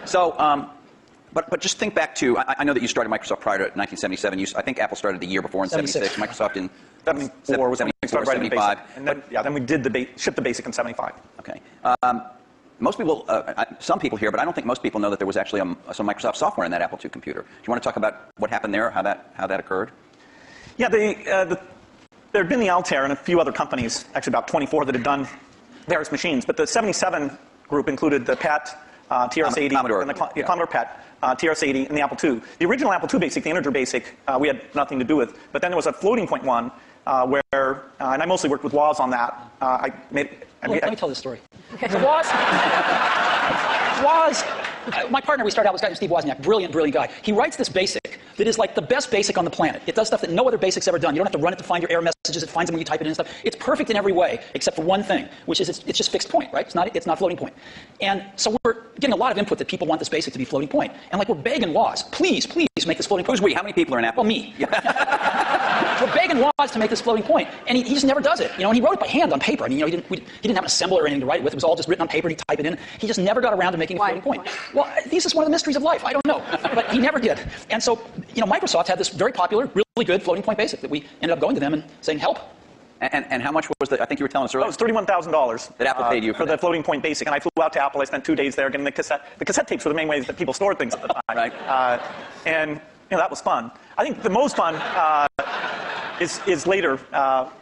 So, but just think back to, I know that you started Microsoft prior to 1977. I think Apple started the year before in 76. Microsoft in 74 was when we started writing the basic. And then we did shipped the basic in 75. Okay. Most people, some people here, but I don't think most people know that there was actually some Microsoft software in that Apple II computer. Do you want to talk about what happened there, how that occurred? Yeah, there had been the Altair and a few other companies, actually about 24, that had done various machines. But the 77 group included the PET, TRS-80, Commodore. and the Commodore PET, TRS-80, and the Apple II. The original Apple II BASIC, the integer BASIC, we had nothing to do with. But then there was a floating point one where, and I mostly worked with Woz on that. Let me tell this story. So Woz, my partner, we started out with this guy, Steve Wozniak, brilliant guy. He writes this BASIC that is like the best BASIC on the planet. It does stuff that no other BASIC's ever done. You don't have to run it to find your error messages. It finds them when you type it in and stuff. It's perfect in every way, except for one thing, which is it's just fixed point, right? It's not floating point. And so we're getting a lot of input that people want this BASIC to be floating point. And we're begging Woz, please make this floating point. Who's we? How many people are in Apple? Well, me. We're begging Woz to make this floating point, and he just never does it. And he wrote it by hand on paper. I mean, he didn't have an assembler or anything to write it with. It was all just written on paper, and he'd type it in. He just never got around to making a floating point. Well, this is one of the mysteries of life. I don't know, but he never did. And so, Microsoft had this very popular, really good floating point BASIC that we ended up going to them and saying, help. And how much was I think you were telling us earlier? It was $31,000. That Apple paid you for the floating point BASIC, and I flew out to Apple. I spent 2 days there getting the cassette. The cassette tapes were the main ways that people stored things at the time. Right. And that was fun. I think the most fun is later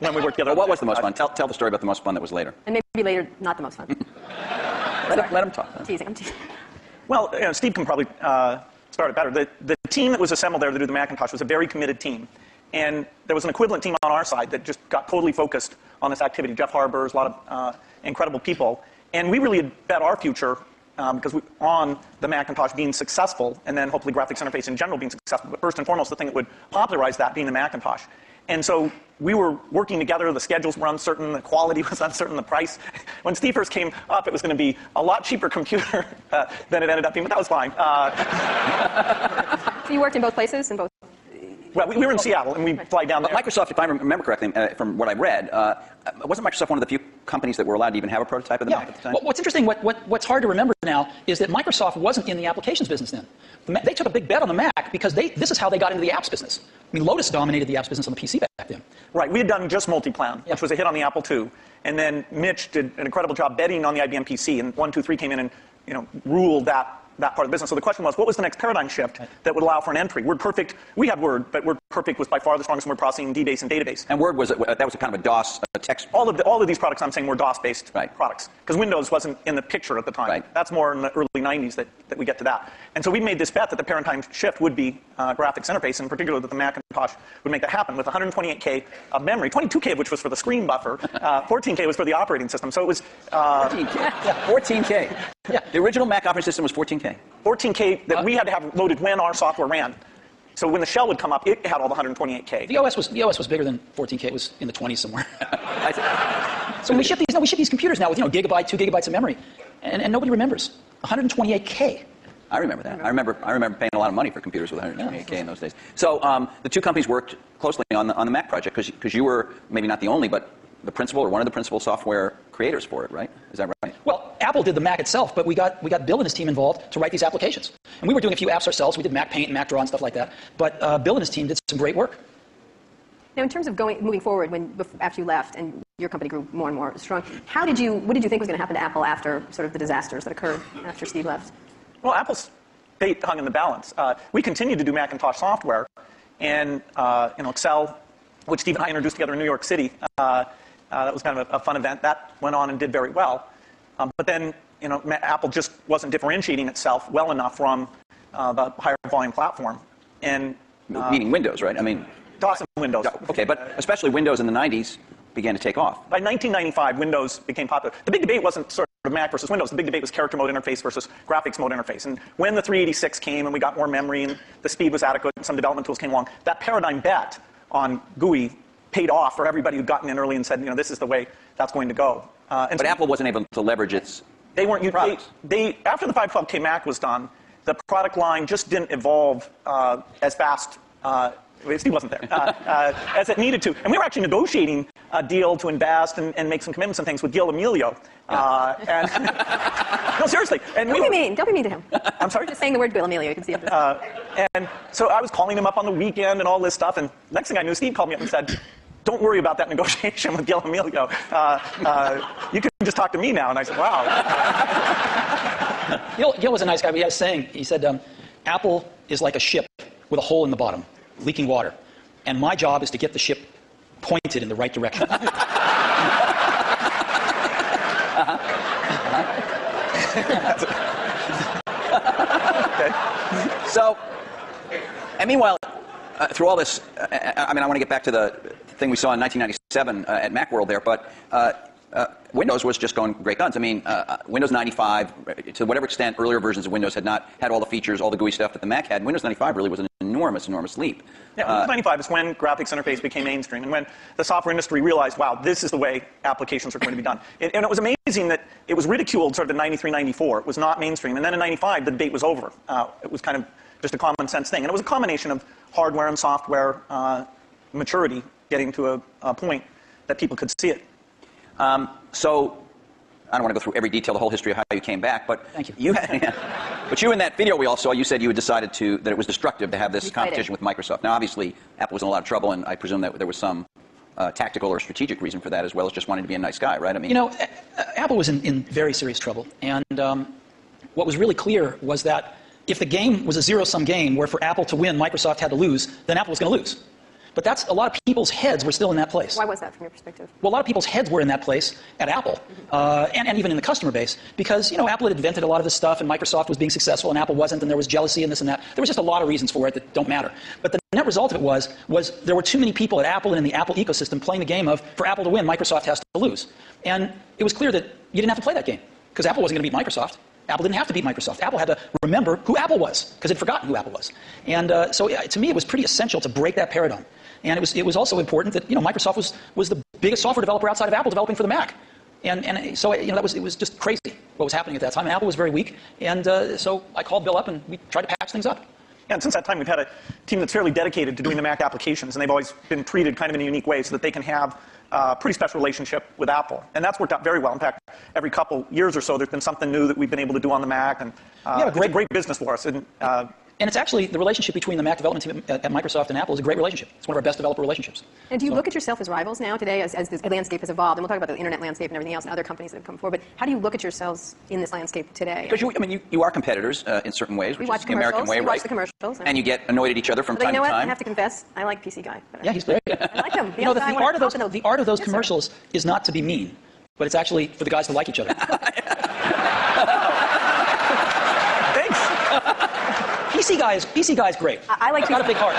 when we worked together. Well, what was the most fun? Tell the story about the most fun that was later. And maybe later, not the most fun. Let him talk. I'm teasing. Well, Steve can probably start it better. The team that was assembled there to do the Macintosh was a very committed team. And there was an equivalent team on our side that just got totally focused on this activity. Jeff Harbers, a lot of incredible people. And we really had bet our future on the Macintosh being successful, and then hopefully graphics interface in general being successful. But first and foremost, the thing that would popularize that being the Macintosh. And so we were working together. The schedules were uncertain. The quality was uncertain. The price. When Steve first came up, it was going to be a lot cheaper computer than it ended up being, but that was fine. So you worked in both places, in both? Well, we were in Seattle, and we fly down there. Microsoft, if I remember correctly, from what I read, wasn't Microsoft one of the few companies that were allowed to even have a prototype of the Mac at the time? Well, what's interesting, what's hard to remember now, is that Microsoft wasn't in the applications business then. They took a big bet on the Mac because this is how they got into the apps business. I mean, Lotus dominated the apps business on the PC back then. Right. We had done just Multiplan, which was a hit on the Apple II. And then Mitch did an incredible job betting on the IBM PC, and 123 came in and ruled that part of the business. So the question was, what was the next paradigm shift that would allow for an entry? WordPerfect, we had Word, but WordPerfect was by far the strongest in word processing, DBase, and database. And Word was that was a kind of a DOS text. All of these products I'm saying were DOS-based products, because Windows wasn't in the picture at the time. Right. That's more in the early 90s that we get to that. And so we made this bet that the paradigm shift would be graphics interface, and in particular that the Macintosh would make that happen with 128K of memory, 22K of which was for the screen buffer, 14K was for the operating system. So it was 14K. Yeah, 14K. Yeah. The original Mac operating system was 14K. 14K that we had to have loaded when our software ran. So when the shell would come up, it had all the 128K. The OS was bigger than 14K. It was in the 20s somewhere. So we ship these computers now with gigabyte, 2 gigabytes of memory, and nobody remembers 128K. I remember that. I remember paying a lot of money for computers with 128K in those days. So the two companies worked closely on the Mac project because you were maybe not the only, but the principal or one of the principal software creators for it, right? Is that right? Well, Apple did the Mac itself, but we got Bill and his team involved to write these applications. And we were doing a few apps ourselves. We did Mac Paint and Mac Draw and stuff like that. But Bill and his team did some great work. Now, in terms of moving forward, after you left and your company grew more and more strong, what did you think was going to happen to Apple after sort of the disasters that occurred after Steve left? Well, Apple's fate hung in the balance. We continued to do Macintosh software, and Excel, which Steve and I introduced together in New York City. That was kind of a fun event. That went on and did very well. But then, Apple just wasn't differentiating itself well enough from the higher volume platform. And meaning Windows, right? I mean, DOS and Windows. Okay, but especially Windows in the 90s began to take off. By 1995, Windows became popular. The big debate wasn't sort of Mac versus Windows. The big debate was character mode interface versus graphics mode interface. And when the 386 came and we got more memory and the speed was adequate and some development tools came along, that paradigm bet on GUI paid off for everybody who'd gotten in early and said, this is the way that's going to go. But so Apple wasn't able to leverage its products. After the 512K Mac was done, the product line just didn't evolve as fast. Steve wasn't there, as it needed to. And we were actually negotiating a deal to invest and make some commitments and things with Gil Amelio. No, seriously. And Don't be mean to him. I'm sorry? Just saying the word Gil Amelio, you can see it. And so I was calling him up on the weekend and all this stuff. And next thing I knew, Steve called me up and said, don't worry about that negotiation with Gil Amelio. You can just talk to me now. And I said, wow. Gil was a nice guy. He had a saying. He said, Apple is like a ship with a hole in the bottom, leaking water. And my job is to get the ship pointed in the right direction. Okay. So, and meanwhile, through all this, I want to get back to the thing we saw in 1997 at Macworld there, but Windows was just going great guns. Windows 95, to whatever extent earlier versions of Windows had not had all the features, all the GUI stuff that the Mac had, Windows 95 really was an enormous leap. Yeah, Windows 95 is when graphics interface became mainstream and when the software industry realized, wow, this is the way applications are going to be done. And it was amazing that it was ridiculed sort of in 93, 94. It was not mainstream. And then in 95, the debate was over. It was kind of just a common sense thing. And it was a combination of hardware and software maturity getting to a point that people could see it. So, I don't want to go through every detail, the whole history of how you came back, but thank you. But you in that video we all saw, you said you had decided that it was destructive to have this competition with Microsoft. Now, obviously, Apple was in a lot of trouble, and I presume that there was some tactical or strategic reason for that, as well as just wanting to be a nice guy, right? Apple was in very serious trouble, and what was really clear was that if the game was a zero-sum game, where for Apple to win, Microsoft had to lose, then Apple was going to lose. But that's a lot of people's heads were still in that place. Why was that from your perspective? Well, a lot of people's heads were in that place at Apple, and even in the customer base, because Apple had invented a lot of this stuff, and Microsoft was being successful, and Apple wasn't, and there was jealousy and this and that. There was just a lot of reasons for it that don't matter. But the net result of it was there were too many people at Apple and in the Apple ecosystem playing the game of, for Apple to win, Microsoft has to lose. And it was clear that you didn't have to play that game, because Apple wasn't going to beat Microsoft. Apple didn't have to beat Microsoft. Apple had to remember who Apple was, because they'd forgotten who Apple was. And so to me, it was pretty essential to break that paradigm. And it was also important that Microsoft was the biggest software developer outside of Apple developing for the Mac. And so it was just crazy what was happening at that time. And Apple was very weak. And so I called Bill up and we tried to patch things up. Yeah, and since that time, we've had a team that's fairly dedicated to doing the Mac applications, and they've always been treated kind of in a unique way so that they can have a pretty special relationship with Apple. And that's worked out very well. In fact, every couple years or so, there's been something new that we've been able to do on the Mac, and it's a great business for us. And it's actually, the relationship between the Mac development team at Microsoft and Apple is a great relationship. It's one of our best developer relationships. And do you look at yourself as rivals now today as the landscape has evolved? And we'll talk about the internet landscape and everything else and other companies that have come forward. But how do you look at yourselves in this landscape today? Because you are competitors in certain ways, which is the American way, right? We watch the commercials. And you get annoyed at each other from time to time. You know what? I have to confess, I like PC Guy. Yeah, he's great. I like him. The art of those commercials is not to be mean, but it's actually for the guys to like each other. PC Guy is great. I like. He's got a big heart.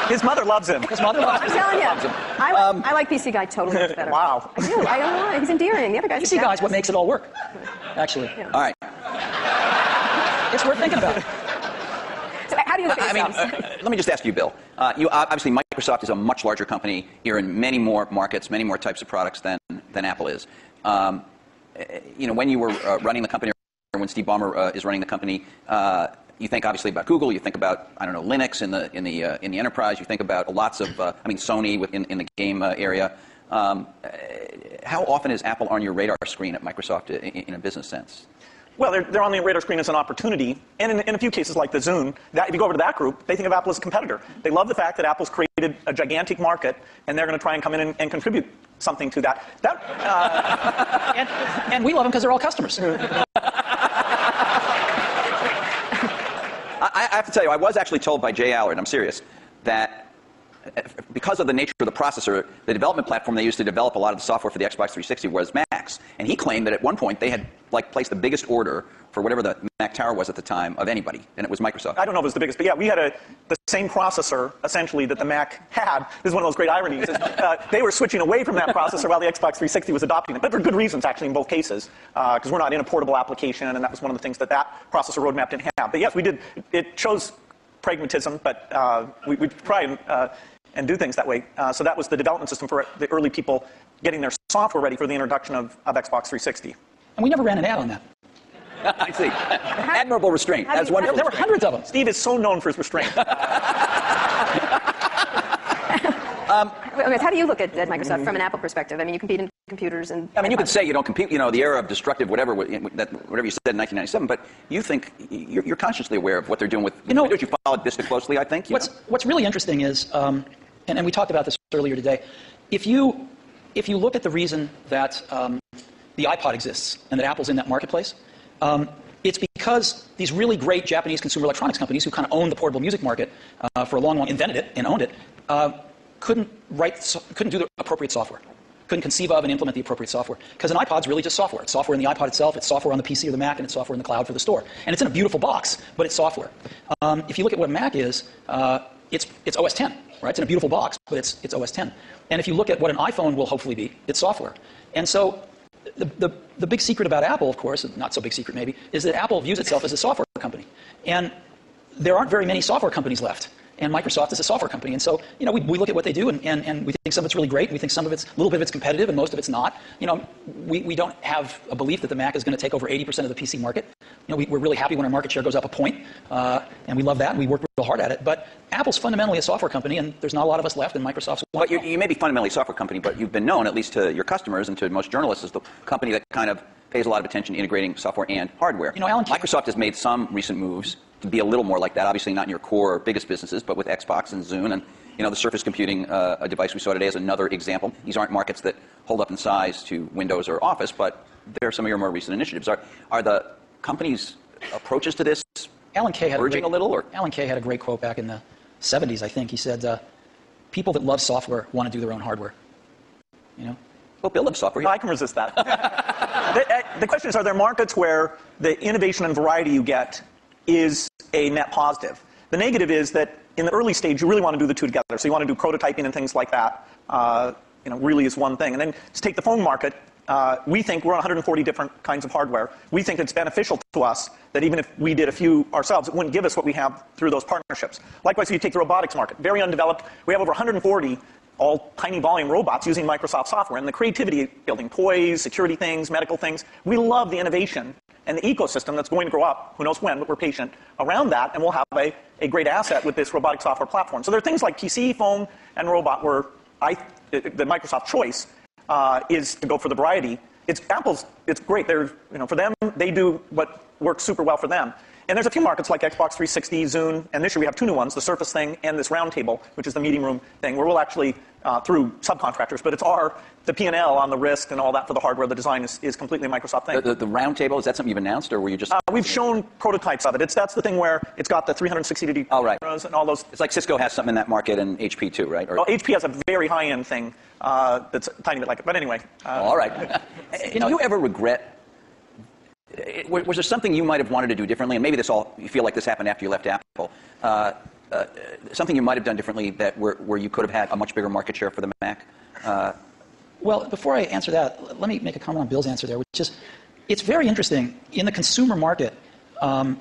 His mother loves him. His mother loves him. I'm telling you, I like PC Guy totally much better. Wow. I do. I don't know. He's endearing. The other guys. PC Guy is what makes it all work. Actually. Yeah. All right. It's worth thinking about. So how do you look at yourselves? Let me just ask you, Bill. Obviously, Microsoft is a much larger company here in many more markets, many more types of products than Apple is. When you were running the company, or when Steve Ballmer is running the company, you think obviously about Google. You think about Linux in the enterprise. You think about lots of Sony in the game area. How often is Apple on your radar screen at Microsoft in a business sense? Well, they're on the radar screen as an opportunity, and in a few cases like the Zune, if you go over to that group, they think of Apple as a competitor. They love the fact that Apple's created a gigantic market, and they're going to try and come in and contribute something to that. And we love them because they're all customers. I have to tell you, I was actually told by Jay Allard, I'm serious, that because of the nature of the processor, the development platform they used to develop a lot of the software for the Xbox 360 was Macs. And he claimed that at one point they had placed the biggest order for whatever the Mac Tower was at the time of anybody, and it was Microsoft. I don't know if it was the biggest, but yeah, we had the same processor, essentially, that the Mac had. This is one of those great ironies. They were switching away from that processor while the Xbox 360 was adopting it, but for good reasons, actually, in both cases, because we're not in a portable application, and that was one of the things that processor roadmap didn't have. But yes, we did. It shows pragmatism, but we try and do things that way. So that was the development system for the early people getting their software ready for the introduction of Xbox 360. And we never ran an ad on that. I see. Admirable restraint. That's wonderful. There were hundreds of them. Steve is so known for his restraint. How do you look at Microsoft from an Apple perspective? I mean, you compete in computers and. I mean, you could say you don't compete. The era of destructive whatever you said in 1997, but you think you're consciously aware of what they're doing with Windows. You followed Vista closely, I think. What's really interesting is, and we talked about this earlier today, if you look at the reason that the iPod exists and that Apple's in that marketplace, it's because these really great Japanese consumer electronics companies who kind of owned the portable music market for a long, invented it and owned it, couldn't do the appropriate software, couldn't conceive of and implement the appropriate software. Because an iPod's really just software. It's software in the iPod itself, it's software on the PC or the Mac, and it's software in the cloud for the store. And it's in a beautiful box, but it's software. If you look at what a Mac is, it's OS 10, right? It's in a beautiful box, but it's OS 10. And if you look at what an iPhone will hopefully be, it's software. And so the big secret about Apple, of course, not so big secret maybe, is that Apple views itself as a software company. And there aren't very many software companies left. And Microsoft is a software company. And so, we look at what they do, and we think some of it's really great. We think a little bit of it's competitive, and most of it's not. We don't have a belief that the Mac is going to take over 80% of the PC market. We're really happy when our market share goes up a point, and we love that, and we work real hard at it. But Apple's fundamentally a software company, and there's not a lot of us left, and Microsoft's one. But you may be fundamentally a software company, but you've been known, at least to your customers and to most journalists, as the company that kind of pays a lot of attention to integrating software and hardware. Microsoft has made some recent moves to be a little more like that. Obviously not in your core biggest businesses, but with Xbox and Zune, and the Surface Computing a device we saw today is another example. These aren't markets that hold up in size to Windows or Office, but they're some of your more recent initiatives. Are the company's approaches to this Alan Kay had urging a little? Or? Alan Kay had a great quote back in the 70s, I think. He said, people that love software want to do their own hardware. You know? Well, Bill loves software. I can resist that. The question is, are there markets where the innovation and variety you get is a net positive? The negative is that in the early stage, you really want to do the two together. So you want to do prototyping and things like that, really is one thing. And then to take the phone market, we think we're on 140 different kinds of hardware. We think it's beneficial to us that even if we did a few ourselves, it wouldn't give us what we have through those partnerships. Likewise, if you take the robotics market, very undeveloped. We have over 140 all tiny volume robots using Microsoft software. And the creativity, building toys, security things, medical things, we love the innovation and the ecosystem that's going to grow up, who knows when, but we're patient around that, and we'll have a great asset with this robotic software platform. So there are things like PC, phone, and robot where the Microsoft choice is to go for the variety. Apple's great. For them, they do what works super well for them. And there's a few markets like Xbox 360, Zune, and this year we have two new ones, the Surface thing and this round table, which is the meeting room thing, where we'll actually, through subcontractors, but it's the P&L on the risk and all that for the hardware. The design is completely Microsoft thing. The round table, is that something you've announced, or were you just... We've shown prototypes of it. That's the thing where it's got the 360-degree cameras and all those... It's like Cisco has something in that market and HP too, right? Well, HP has a very high-end thing that's a tiny bit like it. But anyway... all right. Do you ever regret... Was there something you might have wanted to do differently? And maybe you feel like this happened after you left Apple. Something you might have done differently where you could have had a much bigger market share for the Mac? Well, before I answer that, let me make a comment on Bill's answer there, which is, it's very interesting. In the consumer market and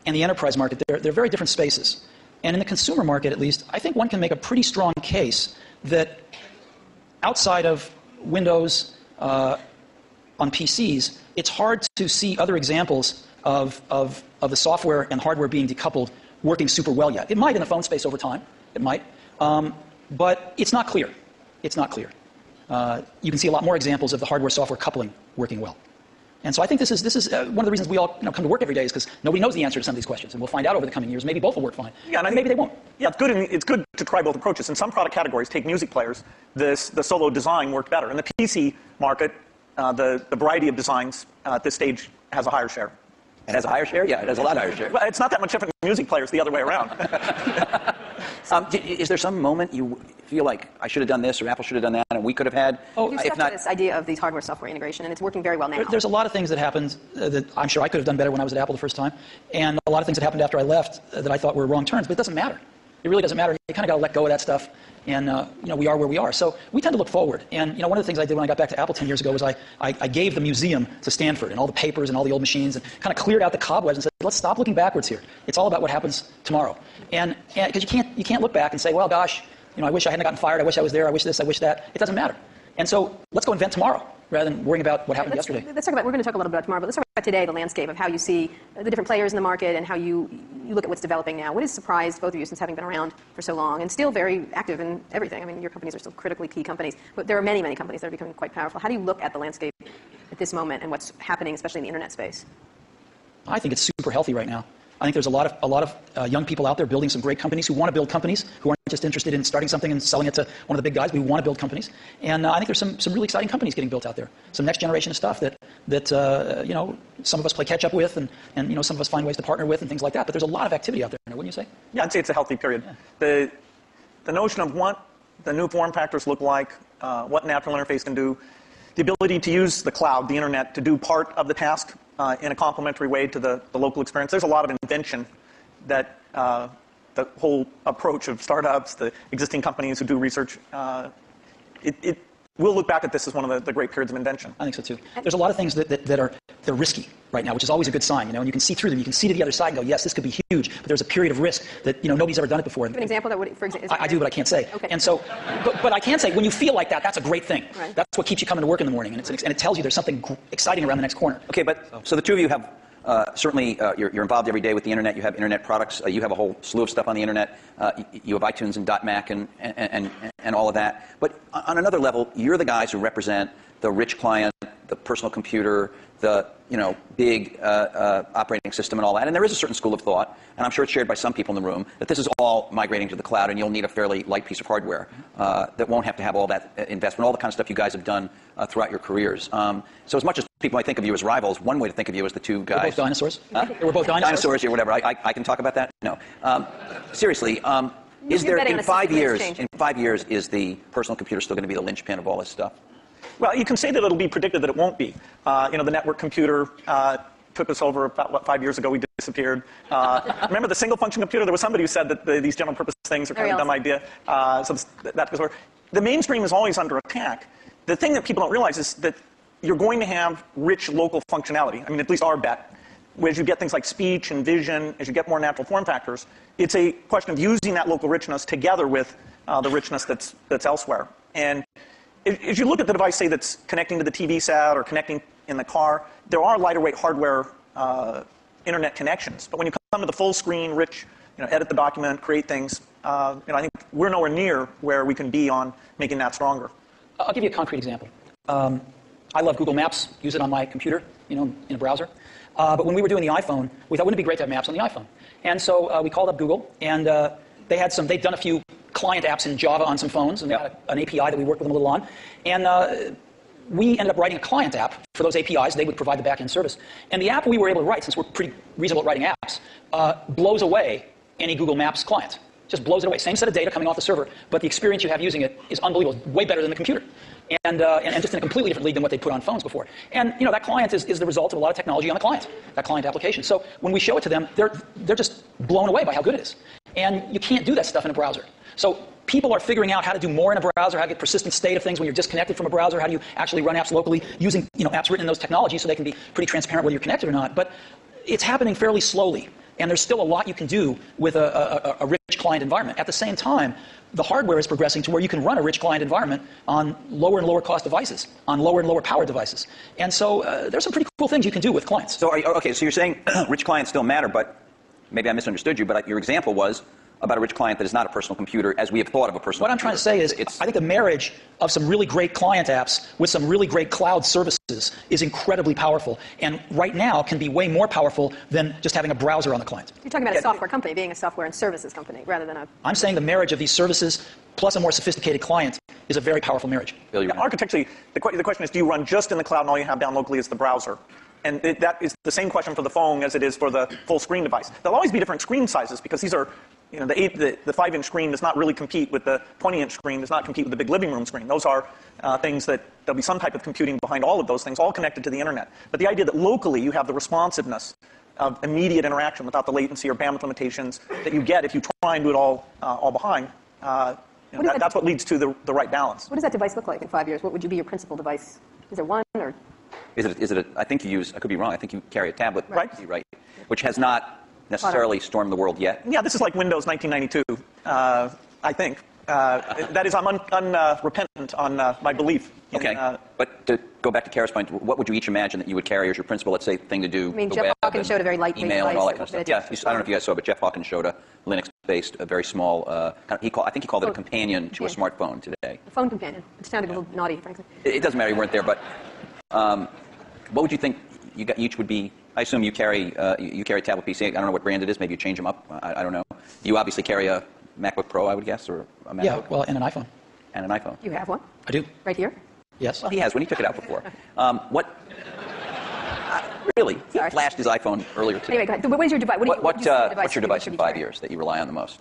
the enterprise market, they're very different spaces. And in the consumer market, at least, I think one can make a pretty strong case that outside of Windows on PCs, it's hard to see other examples of the software and hardware being decoupled working super well yet. It might in the phone space over time. It might. But it's not clear. It's not clear. You can see a lot more examples of the hardware-software coupling working well. And so I think this is one of the reasons we all come to work every day is because nobody knows the answer to some of these questions. And we'll find out over the coming years. Maybe both will work fine. Yeah, and maybe they won't. Yeah, it's good to try both approaches. In some product categories, take music players, the solo design worked better. In the PC market, the variety of designs at this stage has a higher share. It has a higher share? Yeah, it has a lot higher share. Well, it's not that much different than music players the other way around. Is there some moment you feel like I should have done this or Apple should have done that and we could have had? You're stuck to this idea of these hardware-software integration, and it's working very well now. There's a lot of things that happened that I'm sure I could have done better when I was at Apple the first time, and a lot of things that happened after I left that I thought were wrong turns, but it doesn't matter. It really doesn't matter. You kind of got to let go of that stuff, and we are where we are. So we tend to look forward. And one of the things I did when I got back to Apple 10 years ago was I gave the museum to Stanford and all the papers and all the old machines and kind of cleared out the cobwebs and said, let's stop looking backwards here. It's all about what happens tomorrow. And because you can't look back and say, well, gosh, I wish I hadn't gotten fired. I wish I was there. I wish this. I wish that. It doesn't matter. And so let's go invent tomorrow rather than worrying about what happened yesterday. We're going to talk a little bit about tomorrow, but let's talk about today, the landscape of how you see the different players in the market and how you look at what's developing now. What has surprised both of you since having been around for so long and still very active in everything? I mean, your companies are still critically key companies, but there are many, many companies that are becoming quite powerful. How do you look at the landscape at this moment and what's happening, especially in the internet space? I think it's super healthy right now. I think there's a lot of young people out there building some great companies who want to build companies, who aren't just interested in starting something and selling it to one of the big guys. We want to build companies. And I think there's some really exciting companies getting built out there. Some next generation of stuff that some of us play catch up with and some of us find ways to partner with and things like that. But there's a lot of activity out there, wouldn't you say? Yeah, I'd say it's a healthy period. Yeah. The notion of what the new form factors look like, what natural interface can do, the ability to use the cloud, the internet, to do part of the task in a complementary way to the local experience. There's a lot of invention that the whole approach of startups, the existing companies who do research, we'll look back at this as one of the great periods of invention. I think so too. There's a lot of things they're risky right now, which is always a good sign, and you can see through them. You can see to the other side and go, yes, this could be huge, but there's a period of risk that nobody's ever done it before. Give an example that would, for example, I do, but I can't say. Okay. And so, but I can say when you feel like that, that's a great thing. Right. That's what keeps you coming to work in the morning, and it tells you there's something exciting around the next corner. Okay, so the two of you have certainly you're involved every day with the internet. You have internet products. You have a whole slew of stuff on the internet. You have iTunes and .Mac and all of that. But on another level, you're the guys who represent the rich client, the personal computer, the big operating system and all that. And there is a certain school of thought, and I'm sure it's shared by some people in the room, that this is all migrating to the cloud, and you'll need a fairly light piece of hardware that won't have to have all that investment, all the kind of stuff you guys have done throughout your careers. So as much as people might think of you as rivals. One way to think of you as the two guys. We're both dinosaurs. Huh? We're both dinosaurs. Dinosaurs or whatever. I can talk about that? No. Seriously, is there, in 5 years, is the personal computer still going to be the linchpin of all this stuff? Well, you can say that it'll be predicted that it won't be. The network computer took us over about, 5 years ago. We disappeared. Remember the single function computer? There was somebody who said that these general purpose things are kind of a dumb idea. So that goes over. The mainstream is always under attack. The thing that people don't realize is that you're going to have rich local functionality. I mean, at least our bet. As you get things like speech and vision, as you get more natural form factors, it's a question of using that local richness together with the richness that's elsewhere. And if you look at the device, say, that's connecting to the TV set or connecting in the car, there are lighter weight hardware internet connections. But when you come to the full screen, rich, edit the document, create things, I think we're nowhere near where we can be on making that stronger. I'll give you a concrete example. I love Google Maps, use it on my computer, in a browser. But when we were doing the iPhone, we thought, wouldn't it be great to have maps on the iPhone? And so we called up Google, and they'd done a few client apps in Java on some phones, and they had an API that we worked with them a little on. And we ended up writing a client app for those APIs. They would provide the back-end service. And the app we were able to write, since we're pretty reasonable at writing apps, blows away any Google Maps client. Just blows it away. Same set of data coming off the server, but the experience you have using it is unbelievable. Way better than the computer. And just in a completely different league than what they put on phones before. And that client is the result of a lot of technology on the client, that client application. So when we show it to them, they're just blown away by how good it is. And you can't do that stuff in a browser. So people are figuring out how to do more in a browser, how to get persistent state of things when you're disconnected from a browser, how do you actually run apps locally using apps written in those technologies so they can be pretty transparent whether you're connected or not. But it's happening fairly slowly. And there's still a lot you can do with a rich client environment. At the same time, the hardware is progressing to where you can run a rich client environment on lower and lower cost devices, on lower and lower power devices. And so there's some pretty cool things you can do with clients. So, so you're saying rich clients still matter, but maybe I misunderstood you, but your example was about a rich client that is not a personal computer as we have thought of a personal computer. What I'm trying to say is I think the marriage of some really great client apps with some really great cloud services is incredibly powerful, and right now can be way more powerful than just having a browser on the client. You're talking about a software company being a software and services company rather than a... I'm saying the marriage of these services plus a more sophisticated client is a very powerful marriage. Architecturally, the question is, do you run just in the cloud and all you have down locally is the browser? And that is the same question for the phone as it is for the full screen device. There'll always be different screen sizes because these are, the 5-inch screen does not really compete with the 20-inch screen, does not compete with the big living room screen. Those are things that there'll be some type of computing behind all of those things, all connected to the internet. But the idea that locally you have the responsiveness of immediate interaction without the latency or bandwidth limitations that you get if you try and do it all behind, that's what leads to the right balance. What does that device look like in 5 years? What would be your principal device? Is there one or... Is it I think you use, I could be wrong, I think you carry a tablet, right, which has not necessarily stormed the world yet. Yeah, this is like Windows 1992, I think. That is, I'm unrepentant on my belief. But to go back to Kara's point, what would you each imagine that you would carry as your principal, let's say, thing to do? I mean, Jeff Hawkins showed a very lightweight email and all that device kind of stuff. Yeah, I don't know if you guys saw, but Jeff Hawkins showed a Linux-based, a very small, I think he called it a companion to a smartphone today. A phone companion, which sounded a little naughty, frankly. It doesn't matter, you weren't there, but what would you think you each would be? I assume you carry a tablet PC. I don't know what brand it is. Maybe you change them up. I don't know. You obviously carry a MacBook Pro, I would guess, or a MacBook. Yeah, well, and an iPhone. And an iPhone. You have one? I do. Right here? Yes. Well, he has one. He took it out before. Really? He flashed his iPhone earlier today. Anyway, go ahead. What is your device? What's your device in 5 years that you rely on the most?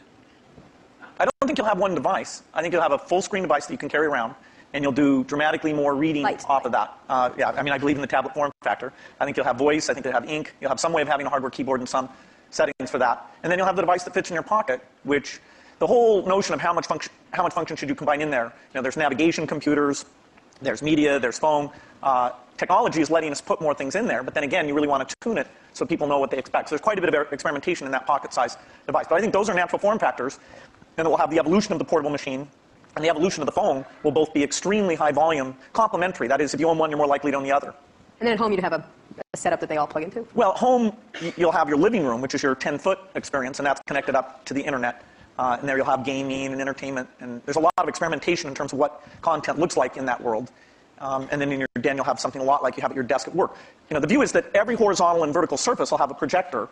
I don't think you'll have one device. I think you'll have a full-screen device that you can carry around, and you'll do dramatically more reading off of that. Yeah, I mean, I believe in the tablet form factor. I think you'll have voice. I think you'll have ink. You'll have some way of having a hardware keyboard and some settings for that. And then you'll have the device that fits in your pocket, which the whole notion of how much function should you combine in there. There's navigation computers, there's media, there's phone. Technology is letting us put more things in there, but then again, you really want to tune it so people know what they expect. So there's quite a bit of experimentation in that pocket-sized device. But I think those are natural form factors, and it will have the evolution of the portable machine and the evolution of the phone will both be extremely high volume, complementary. That is, if you own one, you're more likely to own the other. And then at home, you'd have a setup that they all plug into? Well, at home, you'll have your living room, which is your 10-foot experience, and that's connected up to the internet. And there you'll have gaming and entertainment. And there's a lot of experimentation in terms of what content looks like in that world. And then in your den, you'll have something a lot like you have at your desk at work. The view is that every horizontal and vertical surface will have a projector.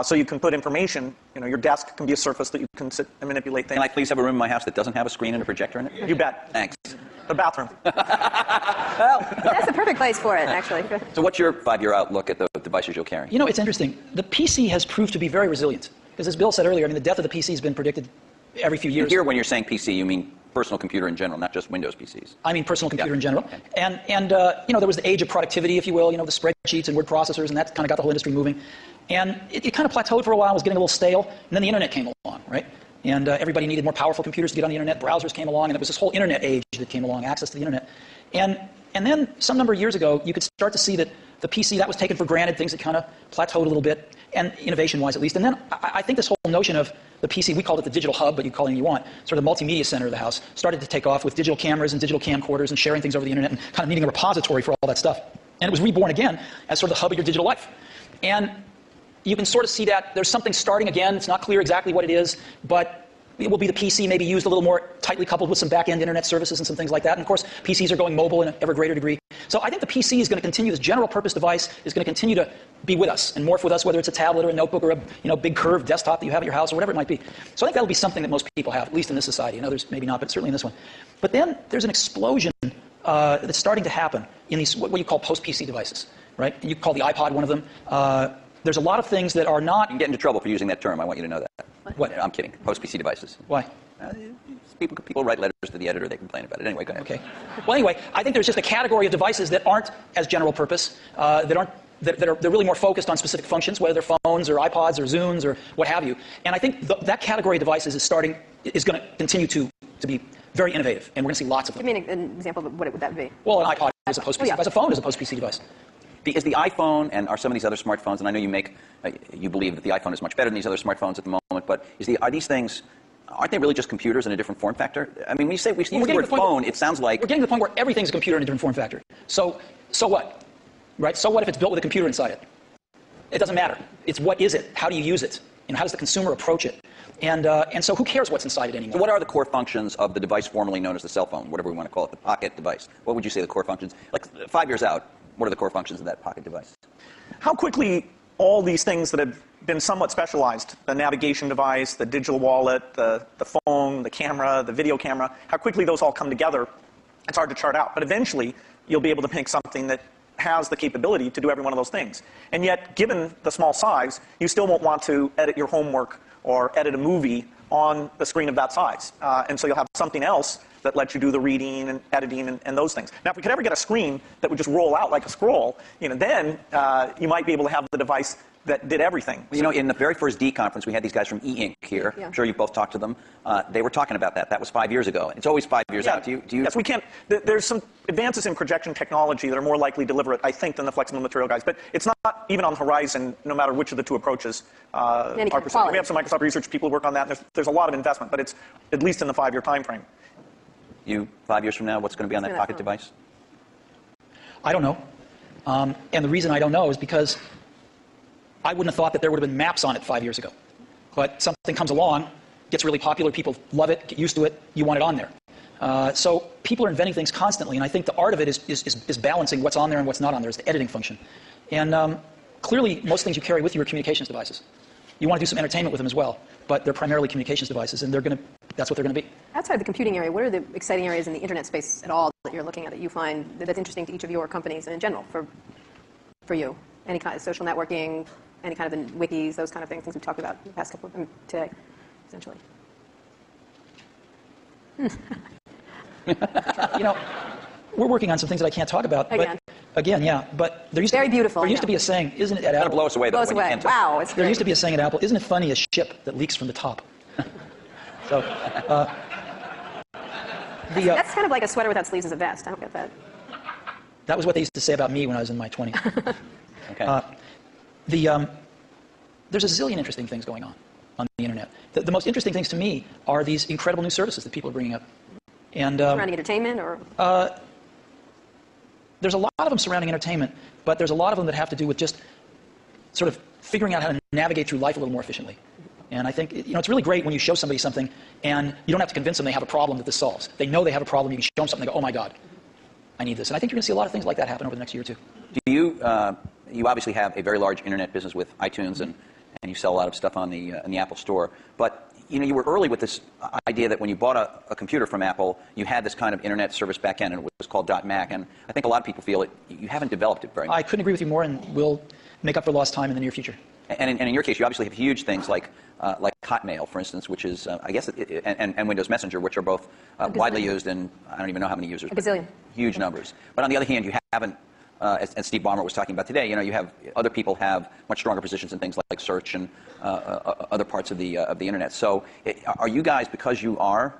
So you can put information, your desk can be a surface that you can sit and manipulate things. Can I please have a room in my house that doesn't have a screen and a projector in it? You bet. Thanks. The bathroom. Well, that's the perfect perfect place for it, actually. So what's your 5-year outlook at the devices you'll carry? You know, it's interesting. The PC has proved to be very resilient. Because as Bill said earlier, I mean, the death of the PC has been predicted every few years. Here, when you're saying PC, you mean personal computer in general, not just Windows PCs. I mean personal computer in general. Okay. And you know, there was the age of productivity, if you will, you know, the spreadsheets and word processors, and that kind of got the whole industry moving. And it kind of plateaued for a while, was getting a little stale, and then the internet came along, right? And everybody needed more powerful computers to get on the internet. Browsers came along, and it was this whole internet age that came along, access to the internet. And then some number of years ago, you could start to see that the PC, that was taken for granted, things that kind of plateaued a little bit, and innovation-wise at least. And then I think this whole notion of the PC, we called it the digital hub, but you call it anything you want, sort of the multimedia center of the house, started to take off with digital cameras and digital camcorders and sharing things over the internet and kind of needing a repository for all that stuff. And it was reborn again as sort of the hub of your digital life. And you can sort of see that there's something starting again. It's not clear exactly what it is, but it will be the PC maybe used a little more tightly coupled with some back-end internet services and some things like that. And of course, PCs are going mobile in an ever greater degree. So I think the PC is going to continue, this general purpose device is going to continue to be with us and morph with us, whether it's a tablet or a notebook or a big curved desktop that you have at your house or whatever it might be. So I think that'll be something that most people have, at least in this society. In others, maybe not, but certainly in this one. But then there's an explosion that's starting to happen in these, what you call post-PC devices, right? And you call the iPod one of them. There's a lot of things that are not... You can get into trouble for using that term. I want you to know that. What? I'm kidding. Post-PC devices. Why? People write letters to the editor. They complain about it. Anyway, go ahead. Okay. Well, anyway, I think there's just a category of devices that aren't as general purpose, they're really more focused on specific functions, whether they're phones or iPods or Zunes or what have you. And I think that category of devices is going to continue to be very innovative, and we're going to see lots of them. Give me an example of what would that be? Well, an iPod is a post-PC device. A phone is a post-PC device. Is the iPhone and are some of these other smartphones, and I know you believe that the iPhone is much better than these other smartphones at the moment, but are these things, aren't they really just computers in a different form factor? I mean, when you use the word phone, it sounds like... We're getting to the point where everything's a computer in a different form factor. So what? Right? So what if it's built with a computer inside it? It doesn't matter. It's what is it? How do you use it? How does the consumer approach it? And so who cares what's inside it anymore? So what are the core functions of the device formerly known as the cell phone, whatever we want to call it, the pocket device? What would you say the core functions? Like 5 years out, what are the core functions of that pocket device? How quickly all these things that have been somewhat specialized, the navigation device, the digital wallet, the phone, the camera, the video camera, how quickly those all come together, it's hard to chart out. But eventually, you'll be able to make something that has the capability to do every one of those things. And yet, given the small size, you still won't want to edit your homework or edit a movie on the screen of that size. And so you'll have something else that lets you do the reading and editing and those things. Now, if we could ever get a screen that would just roll out like a scroll, then you might be able to have the device that did everything. You know, in the very first D conference, we had these guys from E-Ink here. Yeah. I'm sure you both talked to them. They were talking about that. That was 5 years ago. It's always 5 years out. Do you? Yes, we can't. There's some advances in projection technology that are more likely to deliver it, I think, than the flexible material guys. But it's not even on the horizon, no matter which of the two approaches are pursued. We have some Microsoft research people who work on that. And there's a lot of investment, but it's at least in the 5-year time frame. 5 years from now, what's going to be on that pocket device? I don't know. And the reason I don't know is because I wouldn't have thought that there would have been maps on it 5 years ago. But something comes along, gets really popular, people love it, get used to it, you want it on there. So people are inventing things constantly, and I think the art of it is balancing what's on there and what's not on there. It's the editing function. And clearly, most things you carry with you are communications devices. You want to do some entertainment with them as well, but they're primarily communications devices, and that's what they're going to be. Outside of the computing area, what are the exciting areas in the internet space at all that you're looking at that you find that's interesting to each of your companies and in general for you? Any kind of social networking, any kind of the wikis, those kind of things we've talked about in the past couple of today, essentially. We're working on some things that I can't talk about. Again, yeah. But there used to be a saying, isn't it, at Apple? Blow us away, though. Wow, it's great. There used to be a saying at Apple, isn't it funny, a ship that leaks from the top? So, that's kind of like a sweater without sleeves as a vest. I don't get that. That was what they used to say about me when I was in my 20s. Okay. There's a zillion interesting things going on the internet. The most interesting things to me are these incredible new services that people are bringing up. And surrounding entertainment, or there's a lot of them surrounding entertainment, but there's a lot of them that have to do with just sort of figuring out how to navigate through life a little more efficiently. And I think it's really great when you show somebody something and you don't have to convince them they have a problem that this solves. They know they have a problem. You can show them something and go, oh my God, I need this. And I think you're going to see a lot of things like that happen over the next year or two. Do you obviously have a very large internet business with iTunes and you sell a lot of stuff on the Apple Store, but you were early with this idea that when you bought a computer from Apple, you had this kind of internet service backend, and it was called .Mac. And I think a lot of people feel you haven't developed it very much. I couldn't agree with you more, and we'll make up for lost time in the near future. And in your case, you obviously have huge things like Hotmail, for instance, which is, I guess, and Windows Messenger, which are both widely used, and I don't even know how many users. A gazillion. Huge numbers. But on the other hand, you haven't, as Steve Ballmer was talking about today, you have other people have much stronger positions in things like search and other parts of the internet. So are you guys, because you are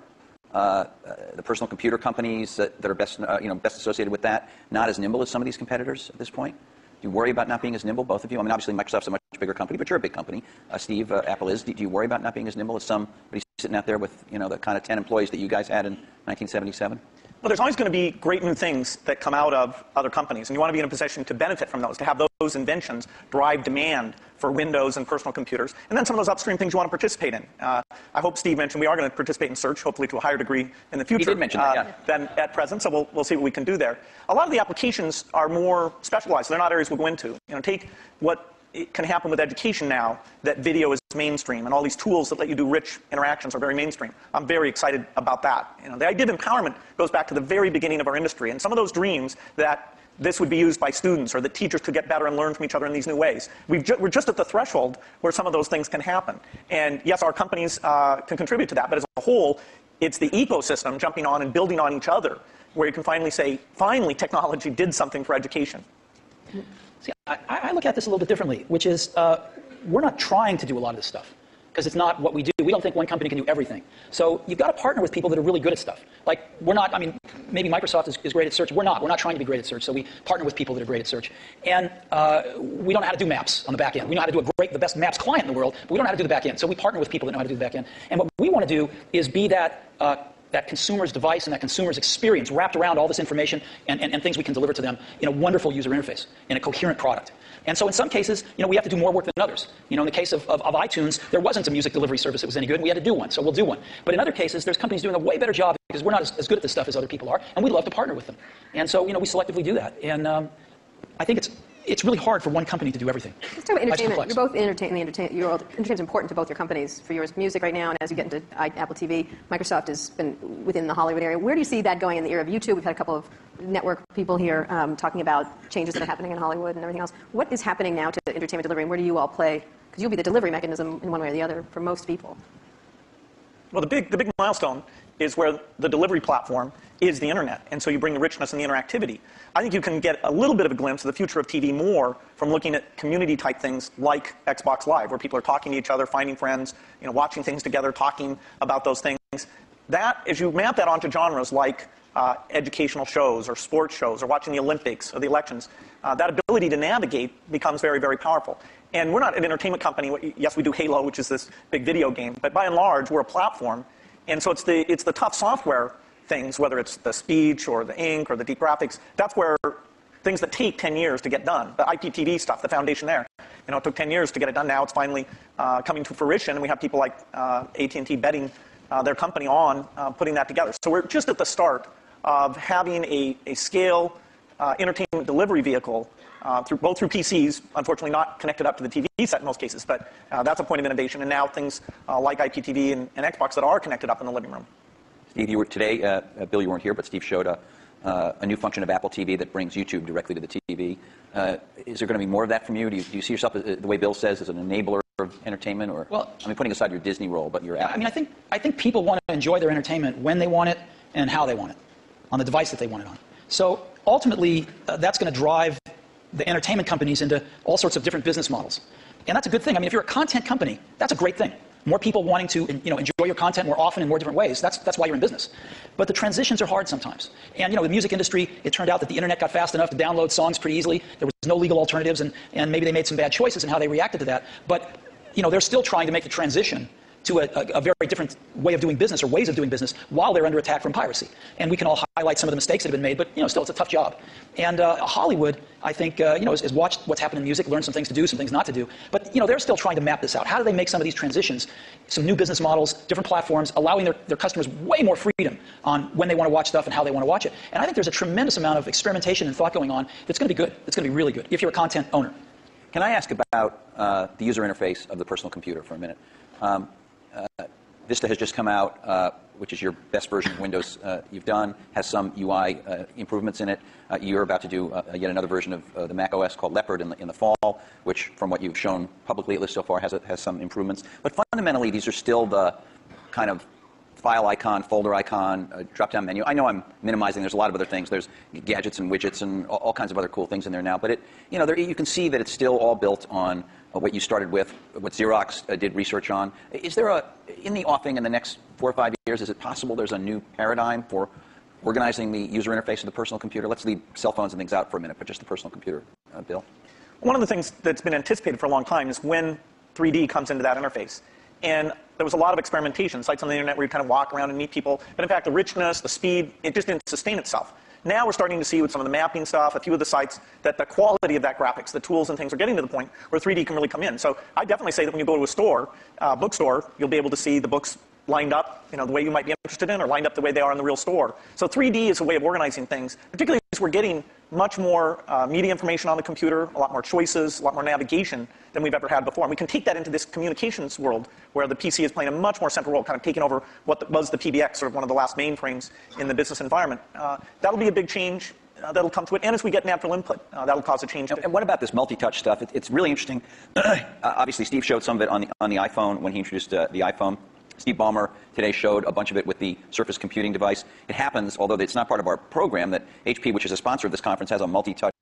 the personal computer companies that are best associated with that, not as nimble as some of these competitors at this point? Do you worry about not being as nimble, both of you? I mean, obviously Microsoft's a much bigger company, but you're a big company. Steve, Apple is. Do you worry about not being as nimble as somebody sitting out there with the kind of 10 employees that you guys had in 1977? Well, there's always going to be great new things that come out of other companies, and you want to be in a position to benefit from those, to have those inventions drive demand for Windows and personal computers, and then some of those upstream things you want to participate in. I hope Steve mentioned we are going to participate in search, hopefully to a higher degree in the future. He did mention that, yeah. Than at present, so we'll see what we can do there. A lot of the applications are more specialized. They're not areas we'll go into. Take what it can happen with education now, that video is mainstream, and all these tools that let you do rich interactions are very mainstream. I'm very excited about that. The idea of empowerment goes back to the very beginning of our industry, and some of those dreams that this would be used by students or that teachers could get better and learn from each other in these new ways. We're just at the threshold where some of those things can happen. And yes, our companies can contribute to that, but as a whole, it's the ecosystem jumping on and building on each other where you can finally say, finally, technology did something for education. See, I look at this a little bit differently, which is we're not trying to do a lot of this stuff because it's not what we do. We don't think one company can do everything. So you've got to partner with people that are really good at stuff. Like, we're not, I mean, maybe Microsoft is great at search. We're not. We're not trying to be great at search. So we partner with people that are great at search. And we don't know how to do maps on the back end. We know how to do the best maps client in the world, but we don't know how to do the back end. So we partner with people that know how to do the back end. And what we want to do is be that consumer's device and that consumer's experience wrapped around all this information and things we can deliver to them in a wonderful user interface, in a coherent product. And so in some cases, we have to do more work than others. In the case of iTunes, there wasn't a music delivery service that was any good, and we had to do one, so we'll do one. But in other cases, there's companies doing a way better job because we're not as good at this stuff as other people are, and we love to partner with them. And so, we selectively do that. And I think it's really hard for one company to do everything. Let's talk about entertainment. You're both entertainment's important to both your companies. For yours, music right now, and as you get into Apple TV, Microsoft has been within the Hollywood area. Where do you see that going in the era of YouTube? We've had a couple of network people here talking about changes that are happening in Hollywood and everything else. What is happening now to entertainment delivery, and where do you all play? Because you'll be the delivery mechanism in one way or the other for most people. Well, the big milestone is where the delivery platform is the internet, and so you bring the richness and the interactivity. I think you can get a little bit of a glimpse of the future of TV more from looking at community-type things like Xbox Live, where people are talking to each other, finding friends, watching things together, talking about those things. That, as you map that onto genres like educational shows or sports shows or watching the Olympics or the elections, that ability to navigate becomes very, very powerful. And we're not an entertainment company. Yes, we do Halo, which is this big video game, but by and large, we're a platform. And so it's the tough software things, whether it's the speech or the ink or the deep graphics, that's where things that take 10 years to get done. The IPTV stuff, the foundation there, it took 10 years to get it done. Now it's finally coming to fruition, and we have people like AT&T betting their company on putting that together. So we're just at the start of having a scale entertainment delivery vehicle both through PCs, unfortunately not connected up to the TV set in most cases, but that's a point of innovation. And now things like IPTV and Xbox that are connected up in the living room. Steve, you were today, Bill, you weren't here, but Steve showed a new function of Apple TV that brings YouTube directly to the TV. Is there going to be more of that from you? Do you see yourself, the way Bill says, as an enabler of entertainment? Or, well, I mean, putting aside your Disney role, but your Apple. I mean, I think people want to enjoy their entertainment when they want it and how they want it, on the device that they want it on. So ultimately, that's going to drive the entertainment companies into all sorts of different business models. And that's a good thing. I mean, if you're a content company, that's a great thing. More people wanting to enjoy your content more often in more different ways. That's why you're in business. But the transitions are hard sometimes. And the music industry, it turned out that the internet got fast enough to download songs pretty easily. There was no legal alternatives, and maybe they made some bad choices in how they reacted to that. But they're still trying to make the transition to a very different way of doing business or ways of doing business while they're under attack from piracy. And we can all highlight some of the mistakes that have been made, but still it's a tough job. And Hollywood, I think, has watched what's happened in music, learned some things to do, some things not to do. But they're still trying to map this out. How do they make some of these transitions, some new business models, different platforms, allowing their customers way more freedom on when they want to watch stuff and how they want to watch it. And I think there's a tremendous amount of experimentation and thought going on that's going to be good. It's going to be really good if you're a content owner. Can I ask about the user interface of the personal computer for a minute? Vista has just come out, which is your best version of Windows you've done, has some UI improvements in it. You're about to do yet another version of the Mac OS called Leopard in the fall, which, from what you've shown publicly at least so far, has some improvements. But fundamentally, these are still the kind of file icon, folder icon, drop-down menu. I know I'm minimizing. There's a lot of other things. There's gadgets and widgets and all kinds of other cool things in there now. But you can see that it's still all built on what you started with, what Xerox did research on. Is there in the offing in the next 4 or 5 years, is it possible there's a new paradigm for organizing the user interface of the personal computer? Let's leave cell phones and things out for a minute, but just the personal computer, Bill. One of the things that's been anticipated for a long time is when 3D comes into that interface. And there was a lot of experimentation, sites on the internet where you kind of walk around and meet people. But in fact, the richness, the speed, it just didn't sustain itself. Now we're starting to see with some of the mapping stuff, a few of the sites, that the quality of that graphics, the tools and things are getting to the point where 3D can really come in. So I definitely say that when you go to a store, bookstore, you'll be able to see the books lined up, the way you might be interested in, or lined up the way they are in the real store. So 3D is a way of organizing things, particularly as we're getting much more media information on the computer, a lot more choices, a lot more navigation than we've ever had before. And we can take that into this communications world where the PC is playing a much more central role, kind of taking over what was the PBX, sort of one of the last mainframes in the business environment. That'll be a big change. That'll come to it. And as we get natural input, that'll cause a change. And what about this multi-touch stuff? It's really interesting. Obviously, Steve showed some of it on the iPhone when he introduced the iPhone. Steve Ballmer today showed a bunch of it with the Surface computing device. It happens, although it's not part of our program, that HP, which is a sponsor of this conference, has a multi-touch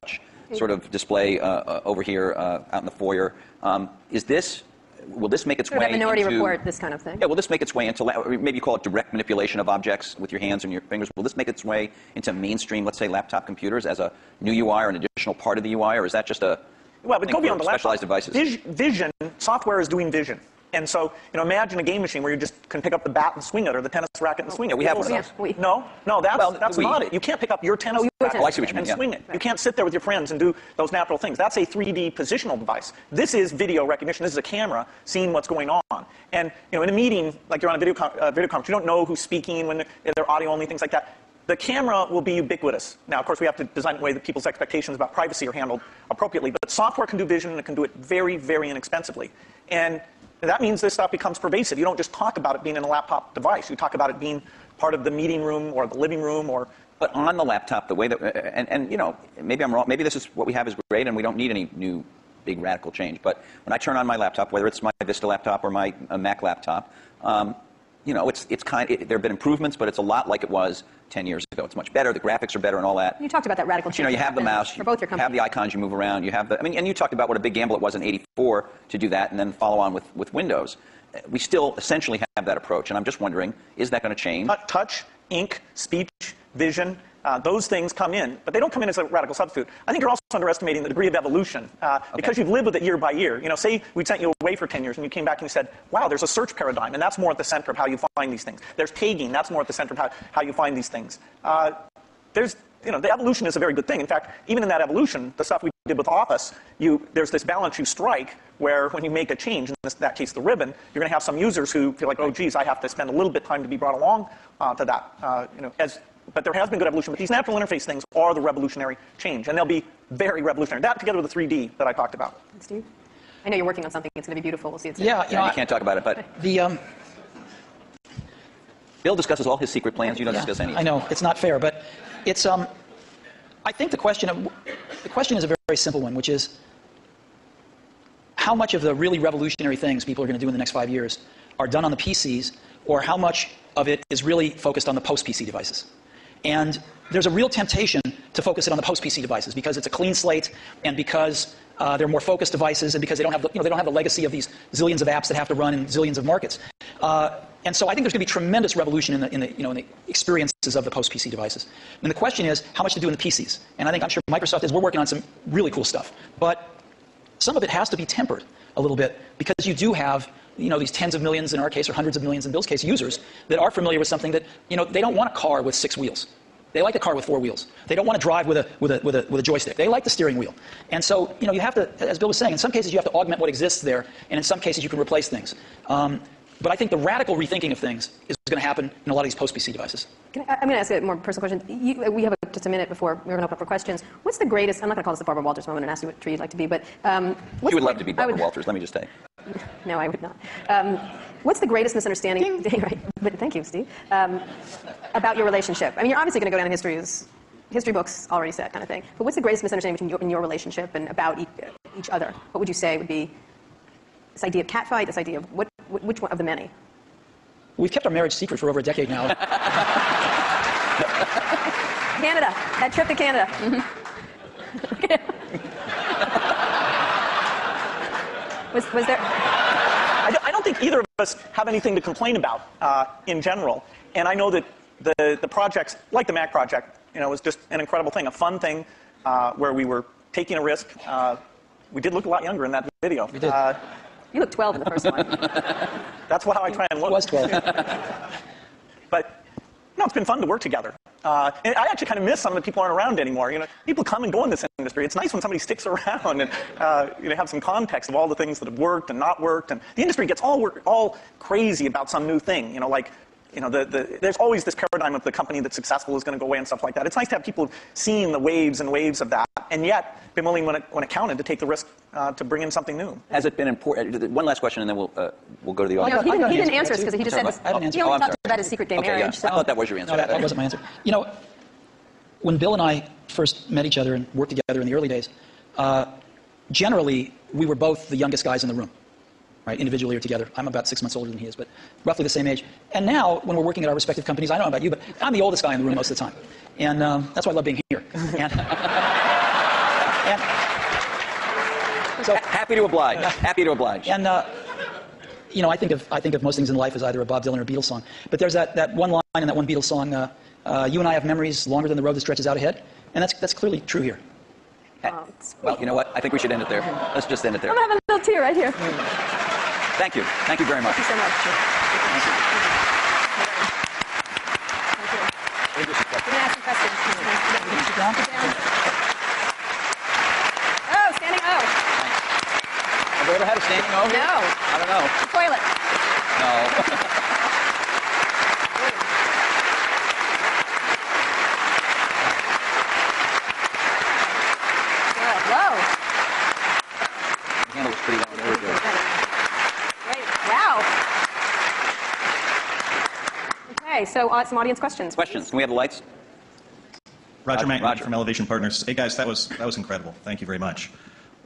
sort of display over here out in the foyer. Will this make its way into... Minority Report, this kind of thing? Yeah, will this make its way into, maybe you call it direct manipulation of objects with your hands and your fingers. Will this make its way into mainstream, let's say, laptop computers as a new UI or an additional part of the UI, or is that just a well, but go beyond the specialized laptop. devices? Vision, software is doing vision. And so, imagine a game machine where you just can pick up the bat and swing it, or the tennis racket and swing it. We have one of those. No, that's not it. You can't pick up your tennis racket and swing it. You can't sit there with your friends and do those natural things. That's a 3D positional device. This is video recognition. This is a camera seeing what's going on. And in a meeting, like you're on a video conference, you don't know who's speaking when they're audio only, things like that. The camera will be ubiquitous. Now, of course, we have to design it in a way that people's expectations about privacy are handled appropriately. But software can do vision, and it can do it very, very inexpensively. And that means this stuff becomes pervasive. You don't just talk about it being in a laptop device. You talk about it being part of the meeting room or the living room or... But on the laptop, the way that... And maybe I'm wrong. Maybe this is what we have is great, and we don't need any new big radical change. But when I turn on my laptop, whether it's my Vista laptop or my Mac laptop, it's kind of... There have been improvements, but it's a lot like it was 10 years ago. It's much better. The graphics are better and all that. You talked about that radical change. You have the mouse. For both your companies. You have the icons. You move around. You have the... and you talked about what a big gamble it was in '84 to do that and then follow on with Windows. We still essentially have that approach, and I'm just wondering, is that going to change? Touch, ink, speech, vision, those things come in, but they don't come in as a radical substitute. I think you're also underestimating the degree of evolution because you've lived with it year by year. Say we sent you away for 10 years and you came back and you said, wow, there's a search paradigm, and that's more at the center of how you find these things. There's tagging, that's more at the center of how you find these things. The evolution is a very good thing. In fact, even in that evolution, the stuff we did with Office, there's this balance you strike where when you make a change, in that case the ribbon, you're going to have some users who feel like, oh, geez, I have to spend a little bit of time to be brought along to that. But there has been good evolution. But these natural interface things are the revolutionary change, and they'll be very revolutionary. That together with the 3D that I talked about. Steve? I know you're working on something. It's going to be beautiful. We'll see it soon. Yeah, you can't talk about it, but... Bill discusses all his secret plans. You don't discuss any. I know. It's not fair, but it's... I think the question is a very, very simple one, which is how much of the really revolutionary things people are going to do in the next 5 years are done on the PCs, or how much of it is really focused on the post-PC devices. And there's a real temptation to focus it on the post-PC devices because it's a clean slate, and because they're more focused devices, and because they don't have the legacy of these zillions of apps that have to run in zillions of markets. And so I think there's going to be tremendous revolution in the experiences of the post-PC devices. And the question is how much to do in the PCs. And I'm sure Microsoft is. We're working on some really cool stuff, but some of it has to be tempered a little bit because you do have these tens of millions in our case, or hundreds of millions in Bill's case, users that are familiar with something that they don't want a car with 6 wheels. They like a car with 4 wheels. They don't want to drive with a joystick. They like the steering wheel. And so you have to, as Bill was saying, in some cases you have to augment what exists there, and in some cases you can replace things. But I think the radical rethinking of things is going to happen in a lot of these post-PC devices. I'm going to ask a more personal question. We have just a minute before we're going to open up for questions. What's the greatest? I'm not going to call this the Barbara Walters moment and ask you what tree you'd like to be, but you would love to be Barbara Walters. Let me just say. No, I would not. What's the greatest misunderstanding? Right. But thank you, Steve. About your relationship. I mean, you're obviously going to go down in history as history books already said kind of thing. But what's the greatest misunderstanding between your relationship and about each other? What would you say would be this idea of catfight? This idea of which one of the many? We've kept our marriage secret for over a decade now. Canada. That trip to Canada. Was there? I don't think either of us have anything to complain about in general. And I know that the projects, like the Mac project, was just an incredible thing, a fun thing where we were taking a risk. We did look a lot younger in that video. We did. You look 12 in the first one. That's how I try and look. I was 12. But it's been fun to work together. And I actually kind of miss some of the people aren't around anymore. People come and go in this industry. It's nice when somebody sticks around and have some context of all the things that have worked and not worked. And the industry gets all crazy about some new thing. There's always this paradigm of the company that's successful is going to go away and stuff like that. It's nice to have people seen the waves and waves of that, and yet been willing, when it counted, to take the risk to bring in something new. Has it been important? One last question, and then we'll go to the audience. No, he didn't answer us because he just said I didn't answer. he only talked about his secret gay marriage. Yeah. So. I thought that was your answer. No, that wasn't my answer. When Bill and I first met each other and worked together in the early days, generally we were both the youngest guys in the room. Right, individually or together. I'm about 6 months older than he is, but roughly the same age. And now, when we're working at our respective companies, I don't know about you, but I'm the oldest guy in the room most of the time. And that's why I love being here. And so happy to oblige. Happy to oblige. And I think of most things in life as either a Bob Dylan or a Beatles song. But there's that one line in that one Beatles song, you and I have memories longer than the road that stretches out ahead. And that's clearly true here. Well, you know what? I think we should end it there. Let's just end it there. I'm going to have a little tear right here. Thank you. Thank you very much. Thank you so much. Thank you. We're going to ask some questions. Sit down. Oh, standing O. Have we ever had a standing O here? No. I don't know. The toilet. No. So some audience questions. Questions. Can we have the lights? Roger Mackman from Elevation Partners. Hey guys, that was incredible. Thank you very much.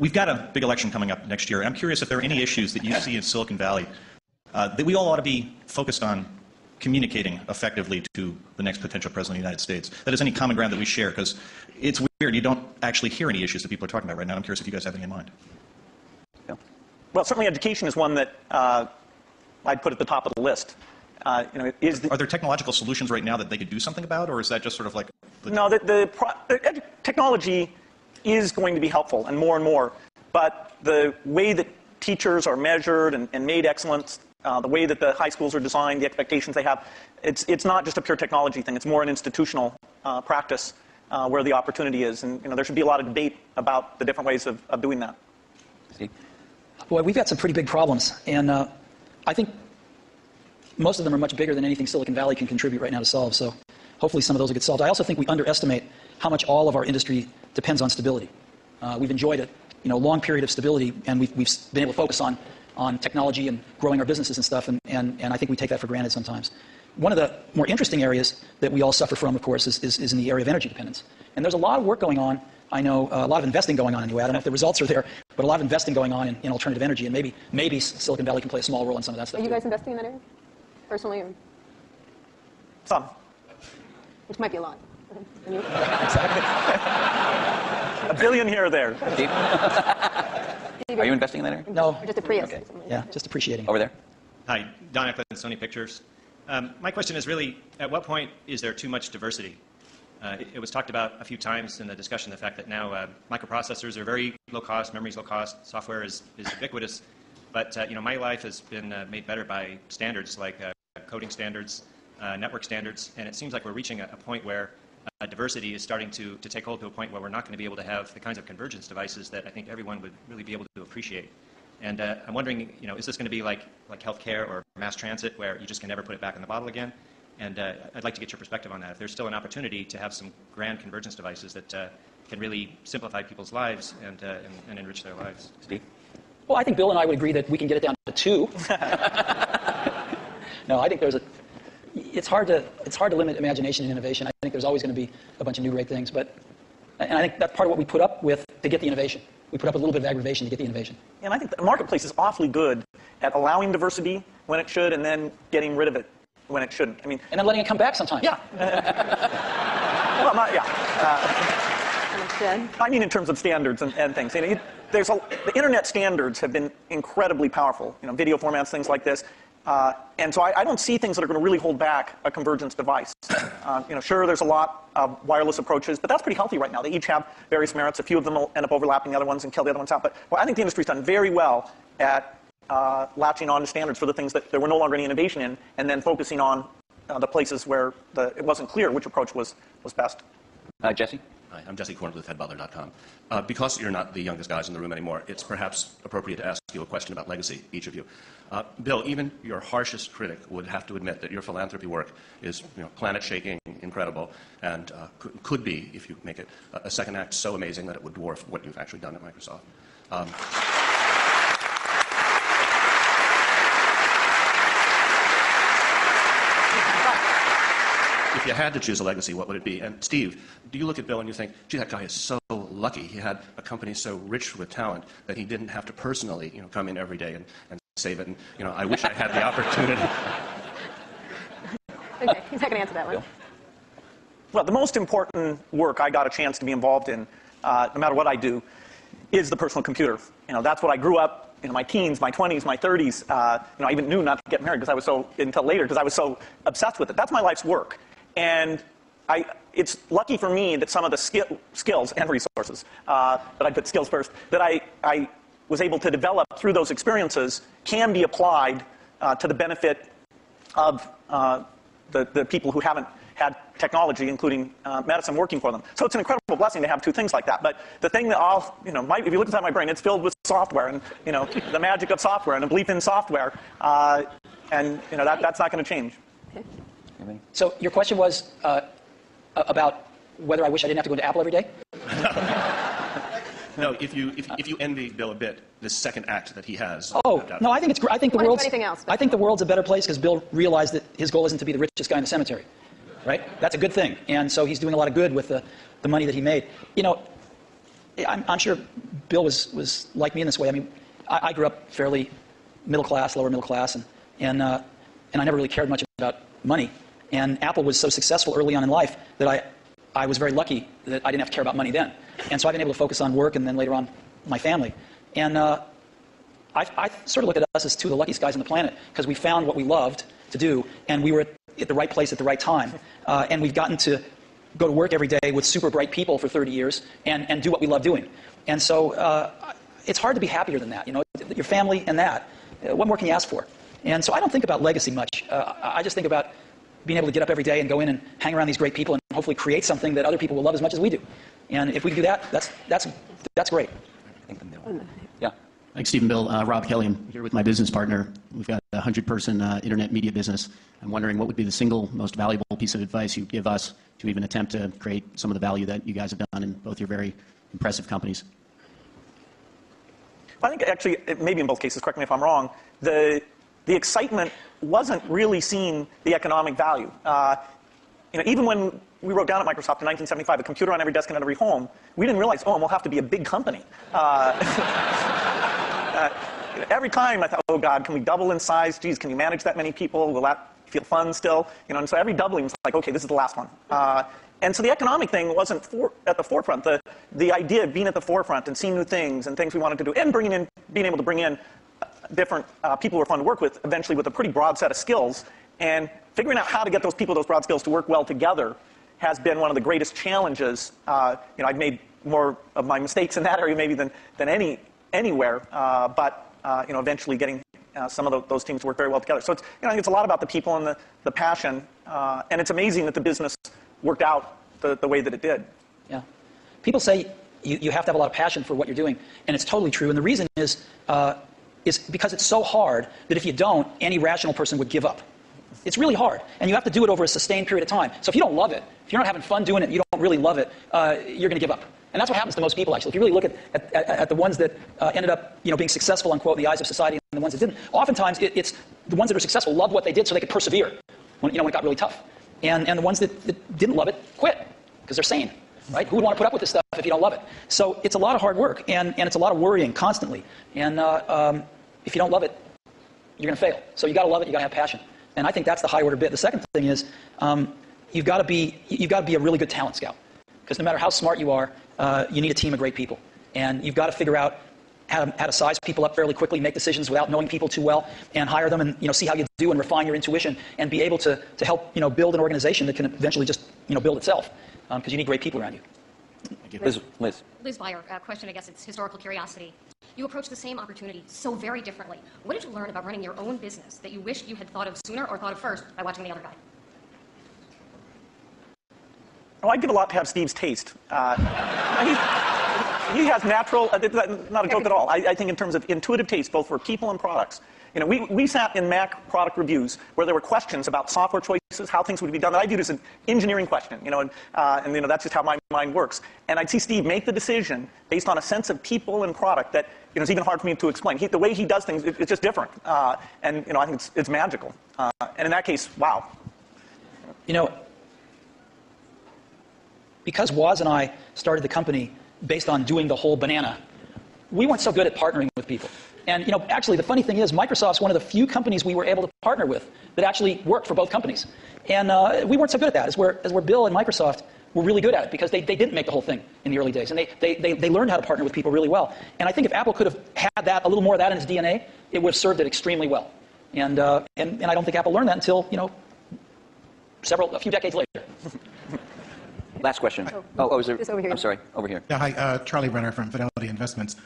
We've got a big election coming up next year. I'm curious if there are any issues that you see in Silicon Valley that we all ought to be focused on communicating effectively to the next potential president of the United States. That is any common ground that we share, because it's weird. You don't actually hear any issues that people are talking about right now. I'm curious if you guys have any in mind. Yeah. Well, certainly education is one that I'd put at the top of the list. Are there technological solutions right now that they could do something about, or is that just sort of like... No, the technology is going to be helpful, and more, but the way that teachers are measured and made excellent, the way that the high schools are designed, the expectations they have, it's not just a pure technology thing. It's more an institutional practice where the opportunity is, and there should be a lot of debate about the different ways of doing that. Boy, we've got some pretty big problems, and I think most of them are much bigger than anything Silicon Valley can contribute right now to solve, so hopefully some of those will get solved. I also think we underestimate how much all of our industry depends on stability. We've enjoyed a long period of stability, and we've been able to focus on technology and growing our businesses and stuff, and I think we take that for granted sometimes. One of the more interesting areas that we all suffer from, of course, is in the area of energy dependence. And there's a lot of work going on. I know a lot of investing going on anyway. I don't know if the results are there, but a lot of investing going on in alternative energy, and maybe Silicon Valley can play a small role in some of that stuff. Are you guys investing in that area? Personally? Or? Some. Which might be a lot. $1 billion here or there. Are you investing in that area? No. Or just a Prius. Okay. Yeah, just appreciating. Over there. Hi, Don Eklund, Sony Pictures. My question is really, at what point is there too much diversity? It was talked about a few times in the discussion, the fact that now microprocessors are very low cost, memory is low cost, software is ubiquitous. But my life has been made better by standards like coding standards, network standards, and it seems like we're reaching a point where diversity is starting to take hold to a point where we're not going to be able to have the kinds of convergence devices that I think everyone would really be able to appreciate. And I'm wondering, is this going to be like healthcare or mass transit, where you just can never put it back in the bottle again? And I'd like to get your perspective on that. If there's still an opportunity to have some grand convergence devices that can really simplify people's lives and enrich their lives. Steve? Well, I think Bill and I would agree that we can get it down to 2. No, I think it's hard to limit imagination and innovation. I think there's always going to be a bunch of new great things, and I think that's part of what we put up with to get the innovation. We put up with a little bit of aggravation to get the innovation. And I think the marketplace is awfully good at allowing diversity when it should and then getting rid of it when it shouldn't. I mean, and then letting it come back sometimes. Yeah. Well, I mean in terms of standards and things. You know, the internet standards have been incredibly powerful. You know, video formats, things like this. And so I don't see things that are going to really hold back a convergence device. You know, sure, there's a lot of wireless approaches, but that's pretty healthy right now. They each have various merits. A few of them will end up overlapping the other ones and kill the other ones out. But I think the industry's done very well at latching on to standards for the things that there were no longer any innovation in, and then focusing on the places where it wasn't clear which approach was best. Jesse? Hi, I'm Jesse Kornbluth, headbutler.com. Because you're not the youngest guys in the room anymore, it's perhaps appropriate to ask you a question about legacy, each of you. Bill, even your harshest critic would have to admit that your philanthropy work is, you know, planet-shaking, incredible, and could be, if you make it a second act, so amazing that it would dwarf what you've actually done at Microsoft. If you had to choose a legacy, what would it be? And Steve, do you look at Bill and you think, gee, that guy is so lucky. He had a company so rich with talent that he didn't have to personally, you know, come in every day and save it. And, you know, I wish I had the opportunity. Okay, he's not going to answer that one. Well, the most important work I got a chance to be involved in, no matter what I do, is the personal computer. You know, that's what I grew up in my teens, my 20s, my 30s. You know, I even knew not to get married until later because I was so obsessed with it. That's my life's work. And it's lucky for me that some of the skills and resources, but I put skills first, that I was able to develop through those experiences can be applied to the benefit of the people who haven't had technology, including medicine, working for them. So it's an incredible blessing to have two things like that. But the thing that if you look inside my brain, it's filled with software and, you know, the magic of software and a belief in software. And, you know, that's not going to change. Okay. So your question was about whether I wish I didn't have to go into Apple every day? No, if you envy Bill a bit, this second act that he has. Oh, no, I think it's great. I think the world's a better place because Bill realized that his goal isn't to be the richest guy in the cemetery, right? That's a good thing, and so he's doing a lot of good with the money that he made. You know, I'm sure Bill was like me in this way. I mean, I grew up fairly middle class, lower middle class, and I never really cared much about money. And Apple was so successful early on in life that I was very lucky that I didn't have to care about money then. And so I've been able to focus on work and then later on my family. And I sort of look at us as two of the luckiest guys on the planet because we found what we loved to do and we were at the right place at the right time. And we've gotten to go to work every day with super bright people for 30 years and do what we love doing. And so it's hard to be happier than that. You know, your family and that. What more can you ask for? And so I don't think about legacy much. I just think about being able to get up every day and go in and hang around these great people and hopefully create something that other people will love as much as we do. And if we can do that, that's great. Yeah. Thanks, Steve and Bill. Rob Kelly. I'm here with my business partner. We've got a 100-person internet media business. I'm wondering what would be the single most valuable piece of advice you'd give us to even attempt to create some of the value that you guys have done in both your very impressive companies. I think actually, maybe in both cases, correct me if I'm wrong, the excitement wasn't really seeing the economic value. You know, even when we wrote down at Microsoft in 1975, a computer on every desk and in every home, we didn't realize, and we'll have to be a big company. Every time I thought, oh God, can we double in size? Geez, can you manage that many people? Will that feel fun still? You know, and so every doubling was like, okay, this is the last one. And so the economic thing wasn't at the forefront. The idea of being at the forefront and seeing new things and things we wanted to do, and being able to bring in different people who are fun to work with, eventually with a pretty broad set of skills, and figuring out how to get those people, those broad skills to work well together has been one of the greatest challenges. You know, I've made more of my mistakes in that area maybe than anywhere, but you know, eventually getting some of those teams to work very well together. So it's, you know, I think it's a lot about the people and the passion, and it's amazing that the business worked out the way that it did. Yeah. People say you have to have a lot of passion for what you're doing, and it's totally true. And the reason is because it's so hard that if you don't, any rational person would give up. It's really hard, and you have to do it over a sustained period of time. So if you don't love it, if you're not having fun doing it, you don't really love it, you're going to give up. And that's what happens to most people, actually. If you really look at the ones that ended up, you know, being successful, unquote, in the eyes of society and the the ones that didn't. Oftentimes, it's the ones that are successful loved what they did so they could persevere when it got really tough. And the ones that didn't love it quit because they're sane, right? Who would want to put up with this stuff if you don't love it? So it's a lot of hard work, and it's a lot of worrying constantly. And if you don't love it, you're going to fail. So you got to love it. You got to have passion. And I think that's the high order bit. The second thing is you've got to be a really good talent scout, because no matter how smart you are, you need a team of great people, and you've got to figure out how to size people up fairly quickly, make decisions without knowing people too well, and hire them, and see how you do and refine your intuition, and be able to help build an organization that can eventually just build itself, because you need great people around you. Liz Beyer, question, I guess it's historical curiosity. You approach the same opportunity so very differently. What did you learn about running your own business that you wished you had thought of sooner or thought of first by watching the other guy? Well, I'd give a lot to have Steve's taste. He has natural, not a joke at all. I think in terms of intuitive taste, both for people and products. We sat in Mac product reviews where there were questions about software choices, how things would be done, that I viewed as an engineering question, and that's just how my mind works. And I'd see Steve make the decision based on a sense of people and product that it's even hard for me to explain. The way he does things, it's just different. And I think it's magical. And in that case, wow. Because Woz and I started the company based on doing the whole banana, we weren't so good at partnering with people. And actually, the funny thing is, Microsoft's one of the few companies we were able to partner with that actually worked for both companies. And we weren't so good at that, as where Bill and Microsoft were really good at it, because they didn't make the whole thing in the early days. And they learned how to partner with people really well. And I think if Apple could have had that, a little more of that in its DNA, it would have served it extremely well. And I don't think Apple learned that until, a few decades later. Last question. Is there? Over here. I'm sorry, over here. Yeah, hi, Charlie Brenner from Fidelity Investments.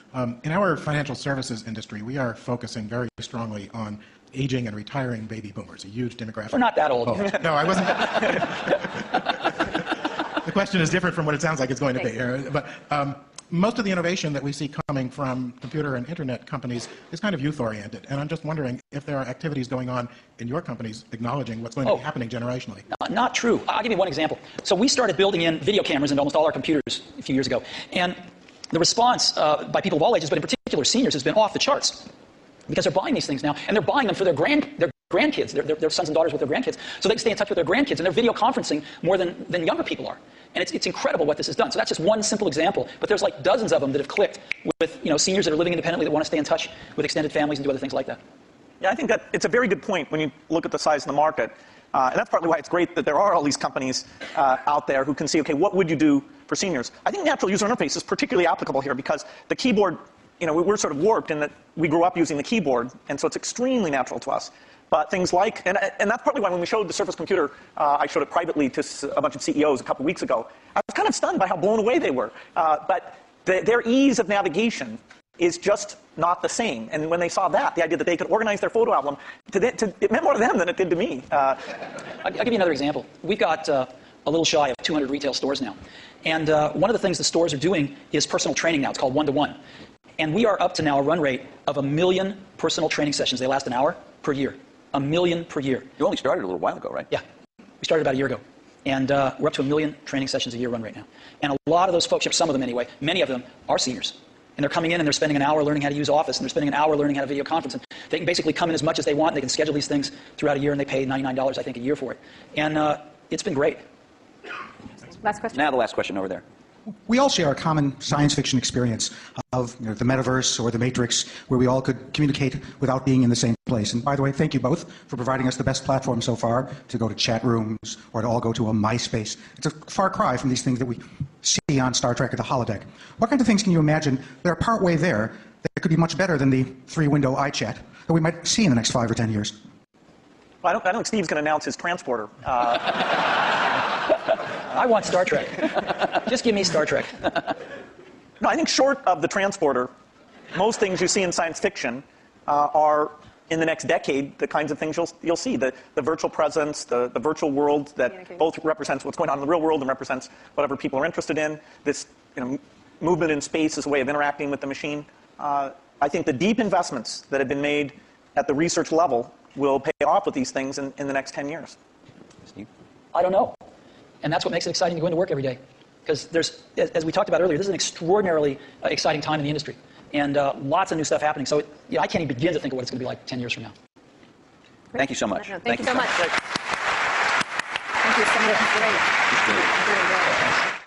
In our financial services industry, we are focusing very strongly on aging and retiring baby boomers, a huge demographic. We're not that old. Oh, no, I wasn't. The question is different from what it sounds like it's going to be. But most of the innovation that we see coming from computer and internet companies is kind of youth-oriented. And I'm just wondering if there are activities going on in your companies acknowledging what's going to be happening generationally. Not true. I'll give you one example. So we started building in video cameras into almost all our computers a few years ago. And the response by people of all ages, but in particular seniors, has been off the charts. Because they're buying these things now, and they're buying them for their grandkids, their sons and daughters with their grandkids, so they can stay in touch with their grandkids, and they're video conferencing more than younger people are. And it's incredible what this has done. So that's just one simple example, but there's like dozens of them that have clicked with seniors that are living independently that want to stay in touch with extended families and do other things like that. Yeah, I think that it's a very good point when you look at the size of the market. And that's partly why it's great that there are all these companies out there who can see, okay, what would you do for seniors? I think natural user interface is particularly applicable here because the keyboard, we're sort of warped in that we grew up using the keyboard, and so it's extremely natural to us. But things like, and that's partly why when we showed the Surface computer, I showed it privately to a bunch of CEOs a couple weeks ago. I was kind of stunned by how blown away they were. But their ease of navigation is just not the same. And when they saw that, the idea that they could organize their photo album, it meant more to them than it did to me. I'll give you another example. We've got a little shy of 200 retail stores now. And one of the things the stores are doing is personal training now. It's called one-to-one. And we are up to now a run rate of 1 million personal training sessions. They last an hour per year. 1 million per year. You only started a little while ago, right? Yeah. We started about a year ago. And we're up to 1 million training sessions a year run right now. And a lot of those folks, or some of them anyway, many of them are seniors. And they're coming in and they're spending an hour learning how to use Office, and they're spending an hour learning how to video conference. And they can basically come in as much as they want. They can schedule these things throughout a year, and they pay $99, I think, a year for it. And it's been great. Last question. Now the last question over there. We all share a common science fiction experience of the metaverse or the Matrix, where we all could communicate without being in the same place. And by the way, thank you both for providing us the best platform so far to go to chat rooms or to all go to a MySpace. It's a far cry from these things that we see on Star Trek or the holodeck. What kind of things can you imagine that are partway there that could be much better than the 3-window iChat that we might see in the next 5 or 10 years? Well, I don't think Steve's going to announce his transporter. I want Star Trek. Just give me Star Trek. No, I think short of the transporter, most things you see in science fiction are, in the next decade, the kinds of things you'll see. The virtual presence, the virtual world that both represents what's going on in the real world and represents whatever people are interested in. This movement in space is a way of interacting with the machine. I think the deep investments that have been made at the research level will pay off with these things in the next 10 years. Steve? I don't know. And that's what makes it exciting to go into work every day. Because there's, as we talked about earlier, this is an extraordinarily exciting time in the industry. and lots of new stuff happening. So I can't even begin to think of what it's going to be like 10 years from now. Thank you so much. Thank you so much. Thank you so much. Great. Great.